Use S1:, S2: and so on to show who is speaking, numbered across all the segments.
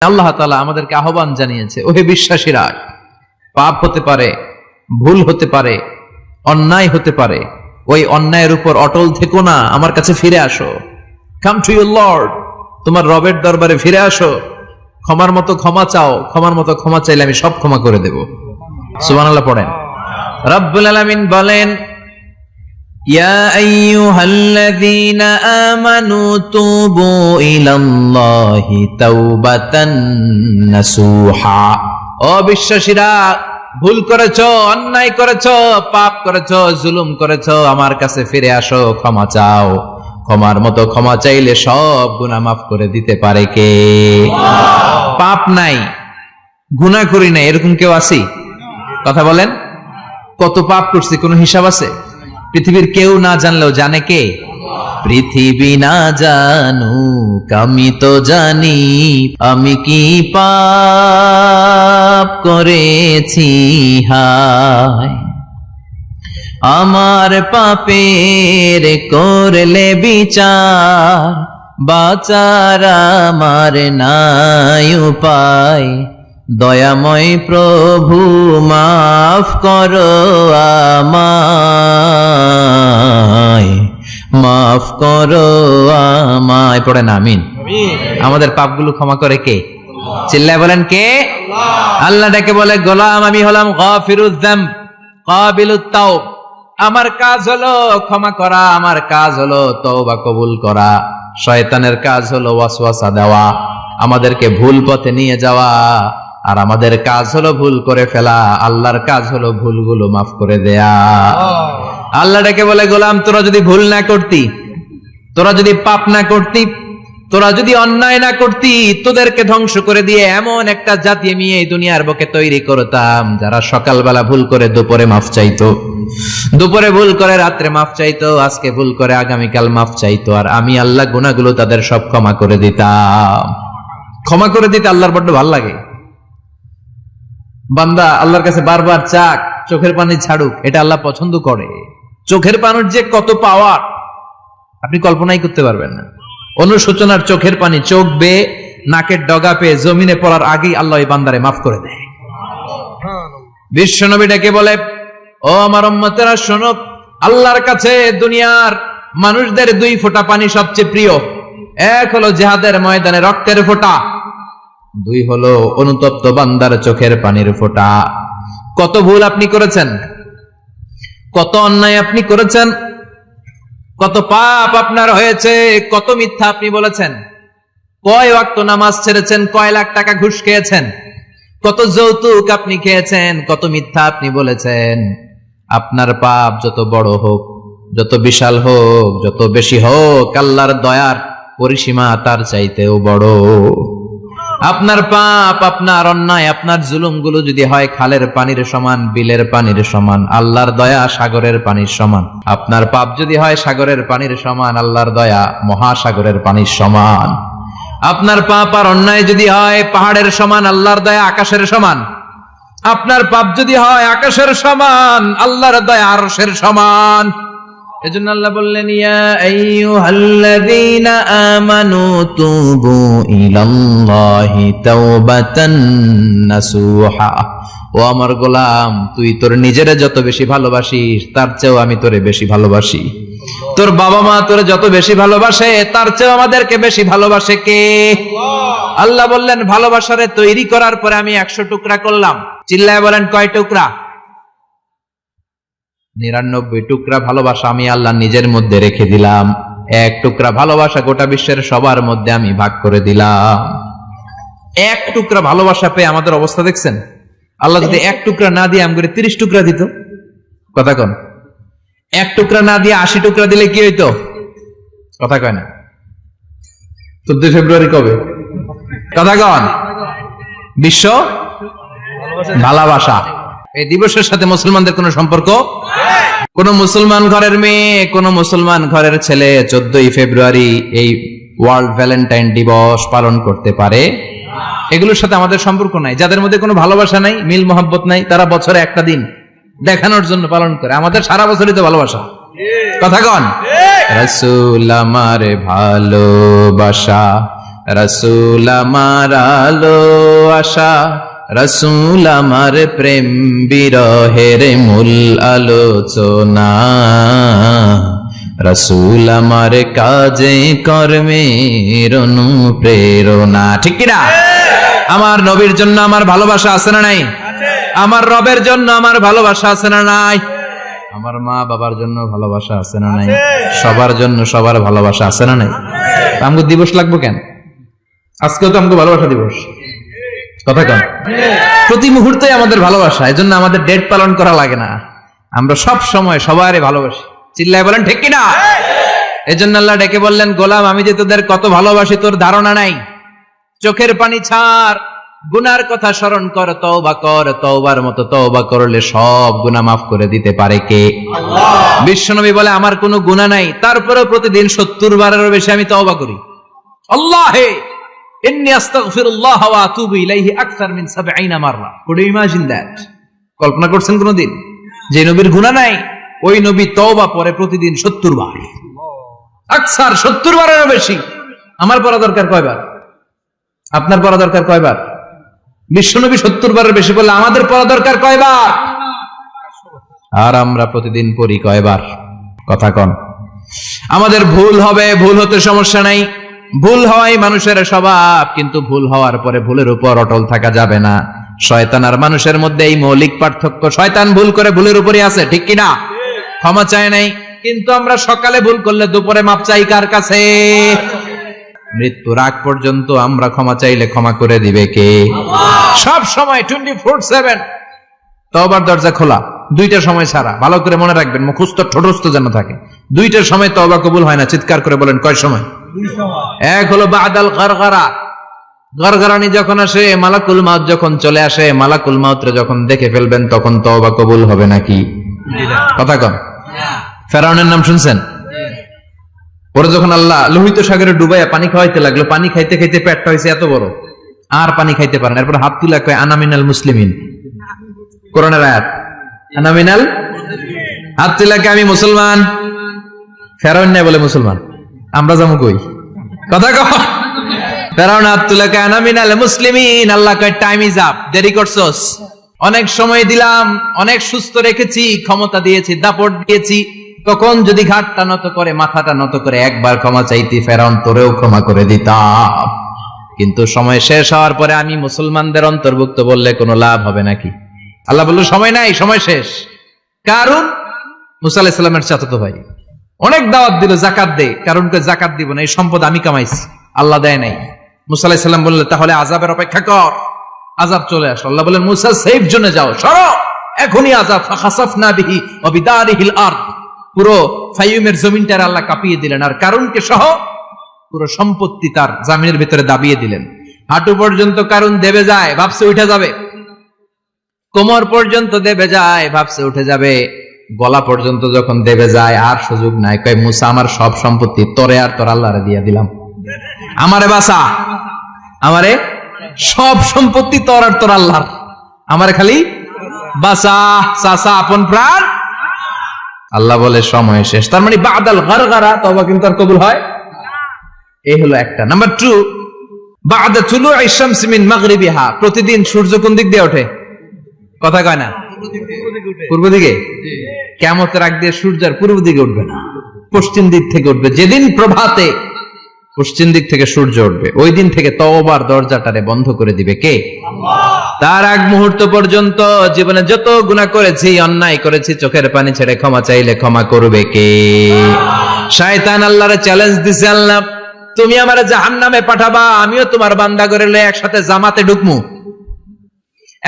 S1: আল্লাহ তাআলা আমাদেরকে আহ্বান জানিয়েছে, ওহে বিশ্বাসীরা, পাপ হতে পারে, ভুল হতে পারে, অন্যায় হতে পারে, ওই অন্যায়ের উপর অটল থেকো না, আমার কাছে ফিরে আসো। কাম টু ইউর লর্ড, তোমার রবের দরবারে ফিরে আসো, ক্ষমার মতো ক্ষমা চাও, ক্ষমার মতো ক্ষমা চাইলে আমি সব ক্ষমা করে দেব। সুবহানাল্লাহ পড়েন। রব্বুল আলামিন বলেন, ইয়া আইয়ুহাল্লাযীনা আমানু তুবু ইলাল্লাহি তাওবাতান নাসুহা। ও বিশ্বাসীরা, ভুল করেছো, অন্যায় করেছো, পাপ করেছো, জুলুম করেছো, আমার কাছে ফিরে আসো, ক্ষমা চাও। ক্ষমার মতো ক্ষমা চাইলে সব গুনাহ মাফ করে দিতে পারে কে? পাপ নাই, গুনাহ করি নাই, এরকম কেউ আছে? কথা বলেন। কত পাপ করছি, কোনো হিসাব আছে? পৃথিবীর কেউ না জানলেও জানে কে? পৃথিবী না জানুক আমি তো জানি, আমি কি পাপ করেছি হায়। আমার পাপের করলে বিচার, বাঁচার আমার নাই উপায়। দয়াময় প্রভু মাফ করো আমায়, মাফ করো আমায়। পড়েন আমিন। আমাদের পাপগুলো ক্ষমা করে কে? চিল্লায় বলেন কে? আল্লাহ ডেকে বলে, গোলাম আমি হলাম গাফিরুয যামব কাবিলুত তাওব। আমার কাজ হলো ক্ষমা করা, আমার কাজ হলো তওবা কবুল করা। শয়তানের কাজ হলো ওয়াসওয়াসা দেওয়া, আমাদেরকে ভুল পথে নিয়ে যাওয়া। আর আমাদের কাজ হলো ভুল করে ফেলা, আল্লাহর কাজ হলো ভুলগুলো মাফ করে দেয়া। আল্লাহ ডেকে বলে, গোলাম তোরা যদি ভুল না করতি, তোরা যদি পাপ না করতি, তোরা যদি অন্যায় না করতি, তোদেরকে ধ্বংস করে দিয়ে এমন একটা জাতি আমি এই দুনিয়ার বুকে তৈরি করতাম, যারা সকালবেলা ভুল করে দুপুরে মাফ চাইতো, দুপুরে ভুল করে রাত্রে মাফ চাইতো, আজকে ভুল করে আগামীকাল মাফ চাইতো। আর আমি আল্লাহ গুনাহগুলো তাদের সব ক্ষমা করে দিতাম। ক্ষমা করে দিতে আল্লাহর বড্ড ভালো লাগে। বান্দা আল্লাহর কাছে বারবার চাক, চোখের পানি ছাড়ুক, এটা আল্লাহ পছন্দ করে। চোখের পানির যে কত পাওয়ার আপনি কল্পনাই করতে পারবেন না। অনুশোচনার চোখের পানি চোখ বেয়ে নাকের ডগা পেয়ে জমিনে পড়ার আগেই আল্লাহ এই বান্দারে মাফ করে দেয়। বিশ্বনবী ডেকে বলে, ও আমার উম্মতেরা শোনো, আল্লাহর কাছে দুনিয়ার মানুষদের দুই ফোঁটা পানি সবচেয়ে প্রিয়। এক হলো জিহাদের ময়দানে রক্তের ফোঁটা, দুই হলো অনুতপ্ত বান্দার চোখের পানির ফোঁটা। কত ভুল আপনি করেছেন, কত অন্যায় আপনি করেছেন, কত পাপ আপনার হয়েছে, কত মিথ্যা আপনি বলেছেন, কয় ওয়াক্ত নামাজ ছেড়েছেন, কয় লাখ টাকা ঘুষ খেয়েছেন, কত যৌতুক আপনি খেয়েছেন, কত মিথ্যা আপনি বলেছেন। আপনার পাপ যত বড় হোক, যত বিশাল হোক, যত বেশি হোক, আল্লাহর দয়ার পরিসীমা তার চাইতেও বড়। আপনার পাপ, আপনার অন্যায়, আপনার জুলুমগুলো যদি হয় খালের পানির সমান, বিলের পানির সমান, আল্লাহর দয়া সাগরের পানির সমান। আপনার পাপ যদি হয় সাগরের পানির সমান, আল্লাহর দয়া মহাসাগরের পানির সমান। আপনার পাপ আর অন্যায় যদি হয় পাহাড়ের সমান, আল্লাহর দয়া আকাশের সমান। আপনার পাপ যদি হয় আকাশের সমান, আল্লাহর দয়া আরশের সমান। এজন্য আল্লাহ বললেন, ইয়া আইয়ুহাল্লাযীনা আমানু তুবু ইলাল্লাহি তাওবাতান নাসুহা। ও আমার গোলাম, তুই তোর নিজেরে যত বেশি ভালোবাসিস, তার চেয়েও আমি তোরে বেশি ভালোবাসি। তোর বাবা মা তোরে যত বেশি ভালোবাসে, তার চেয়েও আমাদেরকে বেশি ভালোবাসে কে? আল্লাহ বললেন, ভালোবাসারে তৈরি করার পরে আমি 100 টুকরা করলাম। চিল্লায় বলেন, কয় টুকরা? 99 টুকরা ভালোবাসা আমি আল্লাহ নিজের মধ্যে রেখে দিলাম। 1 টুকরা ভালোবাসা গোটা বিশ্বের সবার মধ্যে আমি ভাগ করে দিলাম। 1 টুকরা ভালোবাসা পেয়ে আমাদের অবস্থা দেখছেন? আল্লাহ যদি 1 টুকরা না দিয়ে আমগরে 30 টুকরা দিত, কথা কন। 1 টুকরা না দিয়ে 80 টুকরা দিলে কি হইতো? কথা কয় না। 14 ফেব্রুয়ারি কবে? কথা কন। বিশ্ব ভালোবাসা এই দিবসের সাথে মুসলমানদের কোন সম্পর্ক? কোন মুসলমান ঘরের মেয়ে, কোন মুসলমান ঘরের ছেলে 14 ফেব্রুয়ারি এই ওয়ার্ল্ড ভ্যালেন্টাইন দিবস পালন করতে পারে? এগুলোর সাথে আমাদের সম্পর্ক নাই। যাদের মধ্যে কোনো ভালোবাসা নাই, মিল মোহাব্বত নাই, তারা বছরে একটা দিন দেখানোর জন্য পালন করে। আমাদের সারা বছরই তো ভালোবাসা। কথা কন। রাসূল আমারে ভালোবাসা, রাসূল আমার আলো আশা, রাসূল আমার প্রেম বিরহের মূল আলোচনা, রাসূল আমার কাজে কর্মের অনুপ্রেরণা। ঠিক কিনা? আমার নবীর জন্য আমার ভালোবাসা আছে না নাই? আমার রবের জন্য আমার ভালোবাসা আছে না নাই? আমার মা বাবার জন্য ভালোবাসা আছে না নাই? সবার জন্য সবার ভালোবাসা আছে না নাই? আমগো দিবস লাগবো কেন? আজকেও তো আমগো ভালোবাসা দিবস, কথা কন। প্রতি মুহূর্তে আমাদের ভালোবাসা, এজন্য আমাদের ডেট পালন করা লাগে না। আমরা সব সময় সবারই ভালোবাসি। চিল্লায় বলেন ঠিক কিনা? এজন্য আল্লাহ ডেকে বললেন, গোলাম আমি যে তোদের কত ভালোবাসি তোর ধারণা নাই। চোখের পানি ছাড়, গুনার কথা স্মরণ কর, তওবা কর। তওবার মতো তওবা করলে সব গুনাহ মাফ করে দিতে পারে কে? আল্লাহ। বিশ্বনবী বলে আমার কোনো গুনাহ নাই, তারপরেও প্রতিদিন 70 বারেরও বেশি আমি তওবা করি। আল্লাহে ইন্নী আস্তাগফিরুল্লাহ ওয়া আতুবু ইলাইহি আকসার মিন 70 মাররা। Could you imagine that? কল্পনা করছেন কোনদিন যে নবীর গুনাহ নাই, ওই নবী তওবা পড়ে প্রতিদিন 70 বার, আকসার 70 বারেরও বেশি। আমার পড়া দরকার কয়বার? আপনার পড়া দরকার কয়বার? বিশ্বনবী 70 বারের বেশি বললে আমাদের পড়া দরকার কয়বার? আর আমরা প্রতিদিন পড়ি কয়বার? কথা কন। আমাদের ভুল হবে, ভুল হতে সমস্যা নাই, ভুল হওয়াই মানুষের স্বভাব, কিন্তু ভুল হওয়ার পরে ভুলের উপর অটল থাকা যাবে না। শয়তান আর মানুষের মধ্যে এই মৌলিক পার্থক্য। শয়তান ভুল করে ভুলের উপরই আছে, ঠিক কিনা? ক্ষমা চায় নাই, কিন্তু আমরা সকালে ভুল করলে দুপুরে মাপ চাই কার কাছে? মৃত্যুর আগ পর্যন্ত আমরা ক্ষমা চাইলে ক্ষমা করে দিবে কে? সব সময় 24/7 তওবার দরজা খোলা, দুইটা সময় ছাড়া। ভালো করে মনে রাখবেন, মুখস্থ ঠোঁটস্থ যেন থাকে। দুইটার সময় তওবা কবুল হয় না। চিৎকার করে বলেন কয় সময়? এক হলো বাদাল গারগারা, গারগারানি যখন আসে, মালাকুল মাউত যখন চলে আসে, মালাকুল মাউতরে যখন দেখে ফেলবেন তখন তওবা কবুল হবে নাকি? কথা কম। ফেরাউনের নাম শুনছেন? ওরা যখন আল্লাহ লোহিত সাগরে ডুবাইয়া পানি খাওয়াইতে লাগলো, পানি খাইতে খাইতে পেটটা হয়েছে এত বড়, আর পানি খাইতে পারেন। এরপর হাত তুলে কয় আনা মিনাল মুসলিমিন। কোরআনের আয়াত, আনা মিনাল, হাত তুলে কয় আমি মুসলমান। ফেরাউন নাই বলে মুসলমান, আমরা যাবো কই? কথা কও। ফেরাউন হাত তুলে কয় আনা মিনাল মুসলিমিন। আল্লাহ কয় টাইম ইজ আপ, দেরি করছস। অনেক সময় দিলাম, অনেক সুস্থ রেখেছি, ক্ষমতা দিয়েছি, দাপট দিয়েছি, তখন যদি ঘাটটা নত করে, মাথাটা নত করে একবার ক্ষমা চাইতি, ফেরাউন তোরেও ক্ষমা করে দিতাম। কিন্তু সময় শেষ হওয়ার পরে আমি মুসলমানদের অন্তর্ভুক্ত বললে কোনো লাভ হবে নাকি? আল্লাহ বলল সময় নাই, সময় শেষ। কারণ মুসা আলাইহিস সালামের চাচাতো ভাই অনেক দাওয়াত দিল, জাকাত দে। কারণকে জাকাত দিব না, এই সম্পদ আমি কামাইছি, আল্লাহ দেয় নাই। মুসা আলাইহিস সালাম বললেন তাহলে আযাবের অপেক্ষা কর। আযাব চলে আসলো। আল্লাহ বলেন মুসা সেফ জোনে যাও, সরো, এখনই আযাব। ফাখাসাফনা বিহি ওয়া বিদারিহিল আরদ, পুরো ফাইয়ুমের জমিনটার আল্লাহ কাঁপিয়ে দিলেন, আর কারুনকে সহ পুরো সম্পত্তি তার জামিনের ভিতরে দাবিয়ে দিলেন। হাঁটু পর্যন্ত কারুন দেবে যায়, ভাবছে উঠে যাবে। কোমর পর্যন্ত দেবে যায়, ভাবছে উঠে যাবে। গলা পর্যন্ত যখন দেবে যায় আর সুযোগ নাই। কয় মুসা আমার সব সম্পত্তি তোরে আর তোর আল্লাহরে দিয়ে দিলাম, আমারে বাঁচা, আমারে সব সম্পত্তি তোর আর তোর আল্লাহর, আমারে খালি বাঁচা, চাচা আপন প্রাণ। আল্লাহ বলে সময় শেষ। তার মানে বাদাল গারগারা তওবা কিন্তু আর কবুল হয়? এই হলো একটা। নাম্বার 2, বাদা তুলুই শামস মিন মাগরিবিহা, প্রতিদিন সূর্য কোন দিক দিয়ে ওঠে? কথা কয় না? পূর্ব দিকে। কিয়ামতের আগ দিয়ে সূর্য আর পূর্ব দিকে উঠবে না, পশ্চিম দিক থেকে উঠবে। যেদিন প্রভাতে পশ্চিম দিক থেকে সূর্য উঠবে, ওই দিন থেকে তওবার দরজাটারে বন্ধ করে দিবে কে? আল্লাহ। তার আগ মুহূর্ত পর্যন্ত জীবনে যত গুনাহ করেছি, অন্যায় করেছি, চোখের পানি ছেড়ে ক্ষমা চাইলে ক্ষমা করবে কে? শয়তান আল্লাহরে চ্যালেঞ্জ দিছে, আল্লাহ তুমি আমারে জাহান্নামে পাঠাবা, আমিও তোমার বান্দা করে লয়ে একসাথে জামাতে ঢুকমু।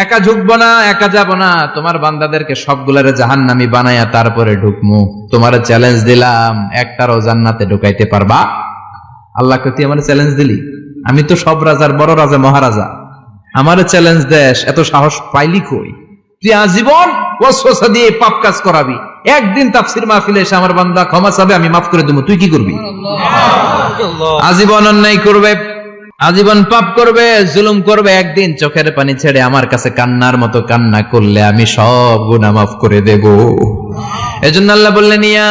S1: একা ঢুকবো না, একা যাব না, তোমার বান্দাদেরকে সবগুলারে জাহান্নামী বানায়া তারপরে ঢুকমু। তোমার চ্যালেঞ্জ দিলাম, একটারও জান্নাতে ঢুকাইতে পারবা? আল্লাহকে তুই আমার চ্যালেঞ্জ দিলি? আমি তো সব রাজার বড় রাজা, মহারাজা, আমার চ্যালেঞ্জ দেশ, এত সাহস পাইলি কই? তুই আজীবন ওয়াসওয়াসা দিয়ে পাপ কাজ করাবি, একদিন তাফসীর মাহফিলে এসে আমার বান্দা ক্ষমা চাবে, আমি মাফ করে দেবো, তুই কি করবি? আজীবন অন্যায় করবে, আজীবন পাপ করবে, জুলুম করবে, একদিন চোখের পানি ছেড়ে আমার কাছে কান্নার মতো কান্না করলে আমি সব গুনাহ মাফ করে দেব। এজন্য আল্লাহ বললেন ইয়া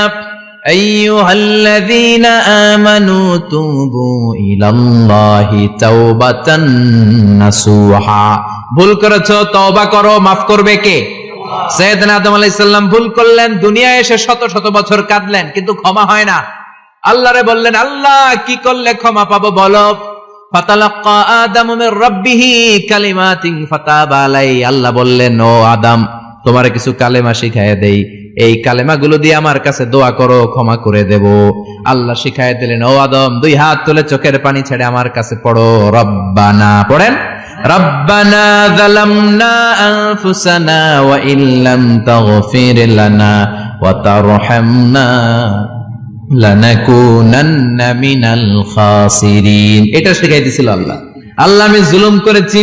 S1: আইয়ুহাল্লাযীনা আমানু তুবু ইলাল্লাহি তাওবাতান নাসুহা। ভুল করেছো, তওবা করো, মাফ করবে কে? সাইয়েদনা আদম আলাইহিস সালাম ভুল করলেন, দুনিয়ায় এসে শত শত বছর কাঁদলেন, কিন্তু ক্ষমা হয় না। আল্লাহরে বললেন, আল্লাহ কি করলে ক্ষমা পাবো বলো? ফাতালাক্কা আদামু মির রাব্বিহি কালিমাতিন ফাতাবা আলাইহি। আল্লাহ বললেন, ও আদম, তোমারে কিছু কালেমা শিখাইয়া দেই, এই কালেমাগুলো দিয়ে আমার কাছে দোয়া করো, ক্ষমা করে দেব। আল্লাহ শিখাইয়া দিলেন, ও আদম, দুই হাত তুলে চোখের পানি ছেড়ে আমার কাছে পড়ো, রব্বানা। পড়েন, রব্বানা যালামনা আনফুসানা ওয়া ইল্লাম তাগফির লানা ওয়া তারহামনা লানাকুনান্না মিনাল খাসিরিন। এটা শিখাই দিয়েছিল আল্লাহ। আল্লাহ, আমি জুলুম করেছি,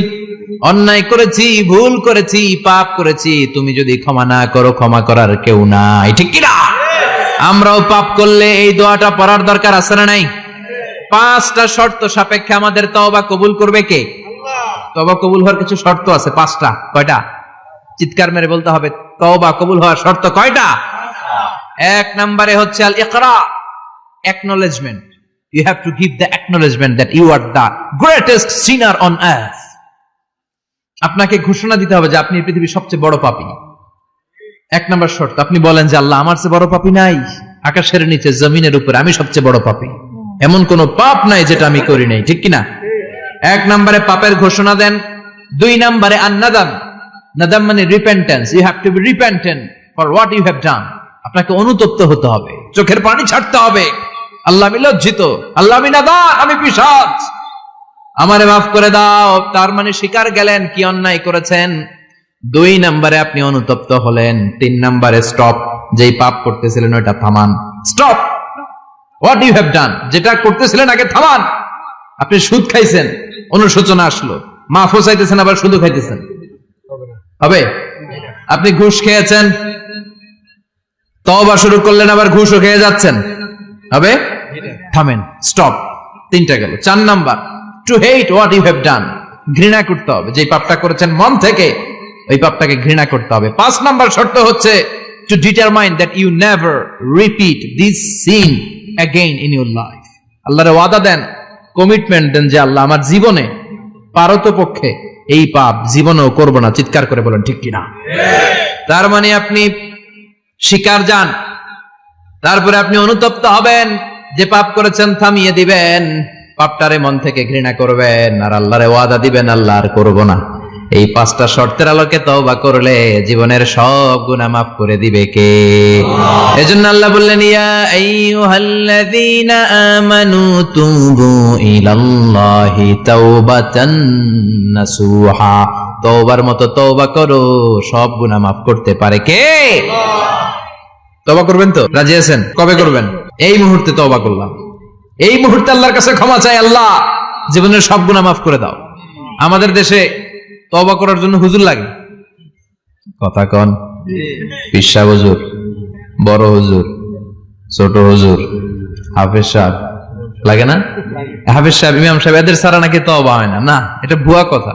S1: অন্যায় করেছি, ভুল করেছি, পাপ করেছি, তুমি যদি ক্ষমা না করো, ক্ষমা করার কেউ নাই, ঠিক কি না? আমরাও পাপ করলে এই দোয়াটা পড়ার দরকার আছে না নাই? 5টা শর্ত সাপেক্ষে আমাদের তওবা কবুল করবে কে? তওবা কবুল হওয়ার কিছু শর্ত আছে, 5টা। কয়টা? চিৎকার মেরে বলতে হবে, তওবা কবুল হওয়ার শর্ত কয়টা? 1 নম্বরে হচ্ছে আল ইকরা, acknowledgement. You have to give the acknowledgement that you are the greatest sinner on earth. আপনাকে ঘোষণা দিতে হবে যে আপনি পৃথিবীর সবচেয়ে বড় পাপী। 1 নম্বর শর্ত, আপনি বলেন যে আল্লাহ, আমার চেয়ে বড় পাপী নাই, আকাশের নিচে জমিনের উপরে আমি সবচেয়ে বড় পাপী, এমন কোন পাপ নাই যেটা আমি করি নাই, ঠিক কিনা? 1 নম্বরে পাপের ঘোষণা দেন। 2 নম্বরে আন-নাদাম। নাদাম মানে repentance. You have to be repentant for what you have done. আপনাকে অনুতপ্ত হতে হবে, চোখের পানি ছাড়তে হবে। আল্লাহ, আমি লজ্জিত, আল্লাহ আমি নাদান, আমি পিশাচ, আমারে মাফ করে দাও। তার মানে স্বীকার গেলেন কি অন্যায় করেছেন। 2 নম্বরে আপনি অনুতপ্ত হলেন। 3 নম্বরে স্টপ, যেই পাপ করতেছিলেন ওটা থামান। Stop what you have done, যেটা করতেছিলেন আগে থামান। আপনি সুদ খাইছেন, অনুশোচনা আসলো, মাফও চাইতেছেন, আবার সুদও খাইতেছেন, হবে? আপনি ঘুষ খেয়েছেন, তওবা শুরু করলেন, আবার ঘুষও খেয়ে যাচ্ছেন, হবে? থামেন, স্টপ। 3টা গেল। 4 number, to hate what you have done, ঘৃণা করতে হবে, যে পাপটা করেছেন মন থেকে ওই পাপটাকে ঘৃণা করতে হবে। 5 নাম্বার শর্ত হচ্ছে to determine that you never repeat this sin again in your life. আল্লাহর ওয়াদা দেন, কমিটমেন্ট দেন যে আল্লাহ, আমার জীবনে পারতপক্ষে এই পাপ জীবনেও করব না। চিৎকার করে বলেন, ঠিক কিনা? তার মানে আপনি শিকার যান, তারপরে আপনি অনুতপ্ত হবেন, যে পাপ করেছেন থামিয়ে দিবেন, পাপটারে মন থেকে ঘৃণা করবেন, আর আল্লাহরে ওয়াদা দিবেন, আল্লাহ আর করব না। এই 5টা শর্তের আলোকে তওবা করলে জীবনের সব গুনাহ মাফ করে দিবে কে? এজন্য আল্লাহ বললেন, ইয়া আইয়ুহাল্লাযীনা আমানু তুবু ইলাল্লাহি তাওবাতান নাসুহা। তওবার মতো তওবা করো, সব গুনাহ মাফ করতে পারে কে? তওবা করবেন তো? রাজি আছেন? কবে করবেন? এই মুহূর্তে তওবা করলাম, এই মুহূর্তে আল্লাহর কাছে ক্ষমা চাই, আল্লাহ জীবনের সব গুনাহ মাফ করে দাও। আমাদের দেশে তওবা করার জন্য হুজুর লাগে, কথা কন? পীর সাহেব হুজুর, বড় হুজুর, ছোট হুজুর, হাফেজ সাহেব লাগে না? হাফেজ সাহেব, ইমাম সাহেব, এদের ছাড়া নাকি তওবা হয় না। না, এটা ভুয়া কথা।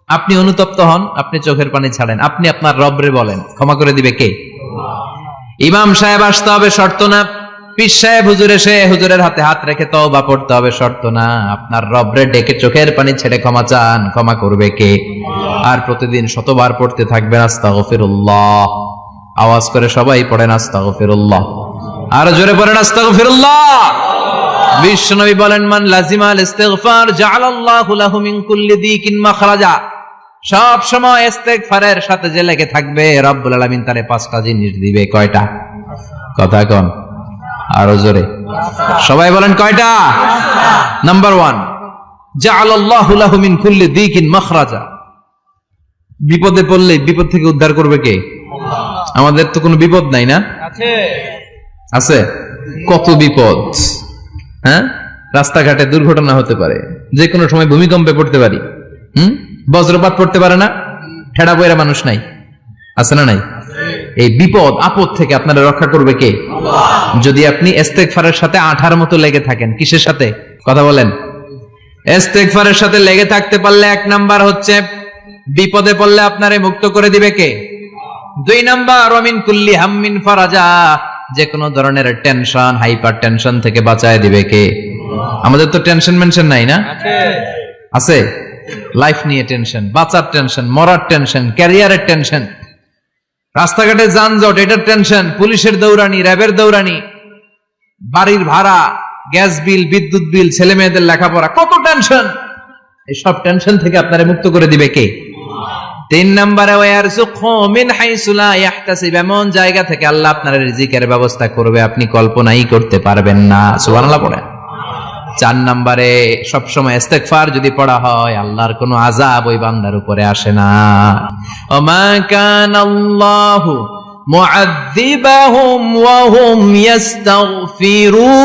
S1: আপনি অনুতপ্ত হন, আপনি চোখের পানি ছাড়েন, আপনি আপনার রবরে বলেন, ক্ষমা করে দিবে কে? ইমাম সাহেব আসতে হবে, শর্ত না। পীর সাহেব হুজুর এসে হুজুরের হাতে হাত রেখে তওবা পড়তে হবে, শর্ত না। আপনার রবরে ডেকে চোখের পানি ছেড়ে ক্ষমা চান, ক্ষমা করবে কে? আর প্রতিদিন শতবার পড়তে থাকবেন আস্তাগফিরুল্লাহ। আওয়াজ করে সবাই পড়েন আস্তাগফিরুল্লাহ, আর জোরে পড়েন আস্তাগফিরুল্লাহ। বিশ্বনবী বলেন, মান লাজিমাল ইস্তিগফার জাআলাল্লাহু লাহু মিন কুল্লি দিকিন মাখরাজা। সব সময় ইস্তিগফারের সাথে যে লেগে থাকবে, রব্বুল আলামিন তারে 5টা জিনিস দিবে। কয়টা? কথা কন, আরো জোরে সবাই বলেন, কয়টা? নাম্বার 1, জাআলাল্লাহু লাহু মিন কুল্লি দিকিন মাখরাজা। বিপদে পড়লে বিপদ থেকে উদ্ধার করবে কে? আমাদের তো কোনো বিপদ নাই না? আছে। কত বিপদ, হ্যাঁ? রাস্তাঘাটে দুর্ঘটনা হতে পারে, যে কোনো সময় ভূমিকম্পে পড়তে পারি, বজ্রপাত পড়তে পারে না, ঠেড়া বইরা মানুষ নাই, আছে না নাই? এই বিপদ আপদ থেকে আপনারা রক্ষা করবে কে? যদি আপনি ইস্তেগফারের সাথে আঠার মতো লেগে থাকেন। কিসের সাথে? কথা বলেন। ইস্তেগফারের সাথে লেগে থাকতে পারলে 1 নাম্বার হচ্ছে বিপদে পড়লে আপনারে মুক্ত করে দিবে কে? 2 নাম্বার, ওমিন কুল্লি হাম্মিন ফারাজা। যে কোনো ধরনের টেনশন, হাইপার টেনশন থেকে বাঁচায় দিবে কে? আমাদের তো টেনশন মেনশন নাই না? আছে। লাইফ নিয়ে টেনশন, বাঁচার টেনশন, মরার টেনশন, ক্যারিয়ারের টেনশন, রাস্তাঘাটে যানজট এটার টেনশন, পুলিশের দৌড়ানি, র্যাবের দৌড়ানি, বাড়ির ভাড়া, গ্যাস বিল, বিদ্যুৎ বিল, ছেলে মেয়েদের লেখাপড়া, কত টেনশন। এই সব টেনশন থেকে আপনারে মুক্ত করে দিবে কে? 3 নম্বরে ওয়ারযুকহু মিন হাইসু লা ইয়াহতাসিব, এমন জায়গা থেকে আল্লাহ আপনার রিজিকের ব্যবস্থা করবে আপনি কল্পনাই করতে পারবেন না। সুবহানাল্লাহ পড়েন। 4 নম্বরে সবসময় ইস্তিগফার যদি পড়া হয় আল্লাহর কোনো আযাব ওই বান্দার উপরে আসে না। ওমা কানাল্লাহু মুআযযিবাহুম ওয়া হুম ইস্তাগফিরুন।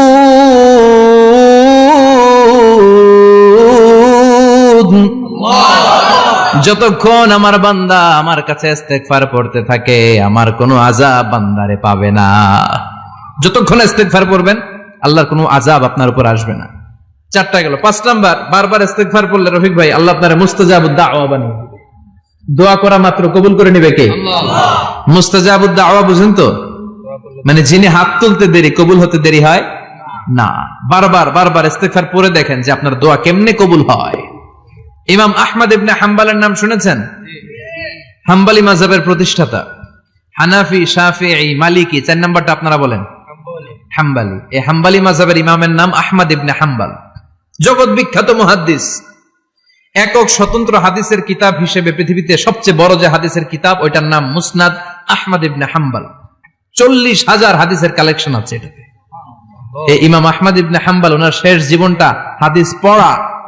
S1: যতক্ষণ আমার বান্দা আমার কাছে ইস্তিগফার পড়তে থাকে আমার কোনো আযাব বান্দারে পাবে না। যতক্ষণ ইস্তিগফার পড়বেন আল্লাহর কোনো আযাব আপনার উপর আসবে না। 4টা গেল। 5 নাম্বার, বারবার ইস্তিগফার পড়লে রফিক ভাই আল্লাহ আপনার মুস্তাজাবুদ দাওয়া বানিয়ে দিবে। দোয়া করা মাত্র কবুল করে নেবে কে? আল্লাহ। মুস্তাজাবুদ দাওয়া বুঝেন তো? মানে যিনি হাত তুলতে দেরি কবুল হতে দেরি হয় না। বারবার ইস্তিগফার পড়ে দেখেন যে আপনার দোয়া কেমনে কবুল হয়। ইমাম আহমদ ইবনে হাম্বলের নাম শুনেছেন? হাম্বলি মাযহাবের প্রতিষ্ঠাতা। হানাফি, শাফিঈ, মালিকি, 4 নাম্বারটা আপনারা বলেন। হাম্বলি। এই হাম্বলি মাযহাবের ইমামের নাম আহমদ ইবনে হাম্বল। জগৎ বিখ্যাত মুহাদ্দিস। একক স্বতন্ত্র হাদিসের কিতাব হিসেবে পৃথিবীতে সবচেয়ে বড় যে হাদিসের কিতাব ওইটার নাম মুসনাদ আহমদ ইবনে হাম্বল। 40,000 হাদিসের কালেকশন আছে এটাতে। এই ইমাম আহমদ ইবনে হাম্বল ওনার শেষ জীবনটা হাদিস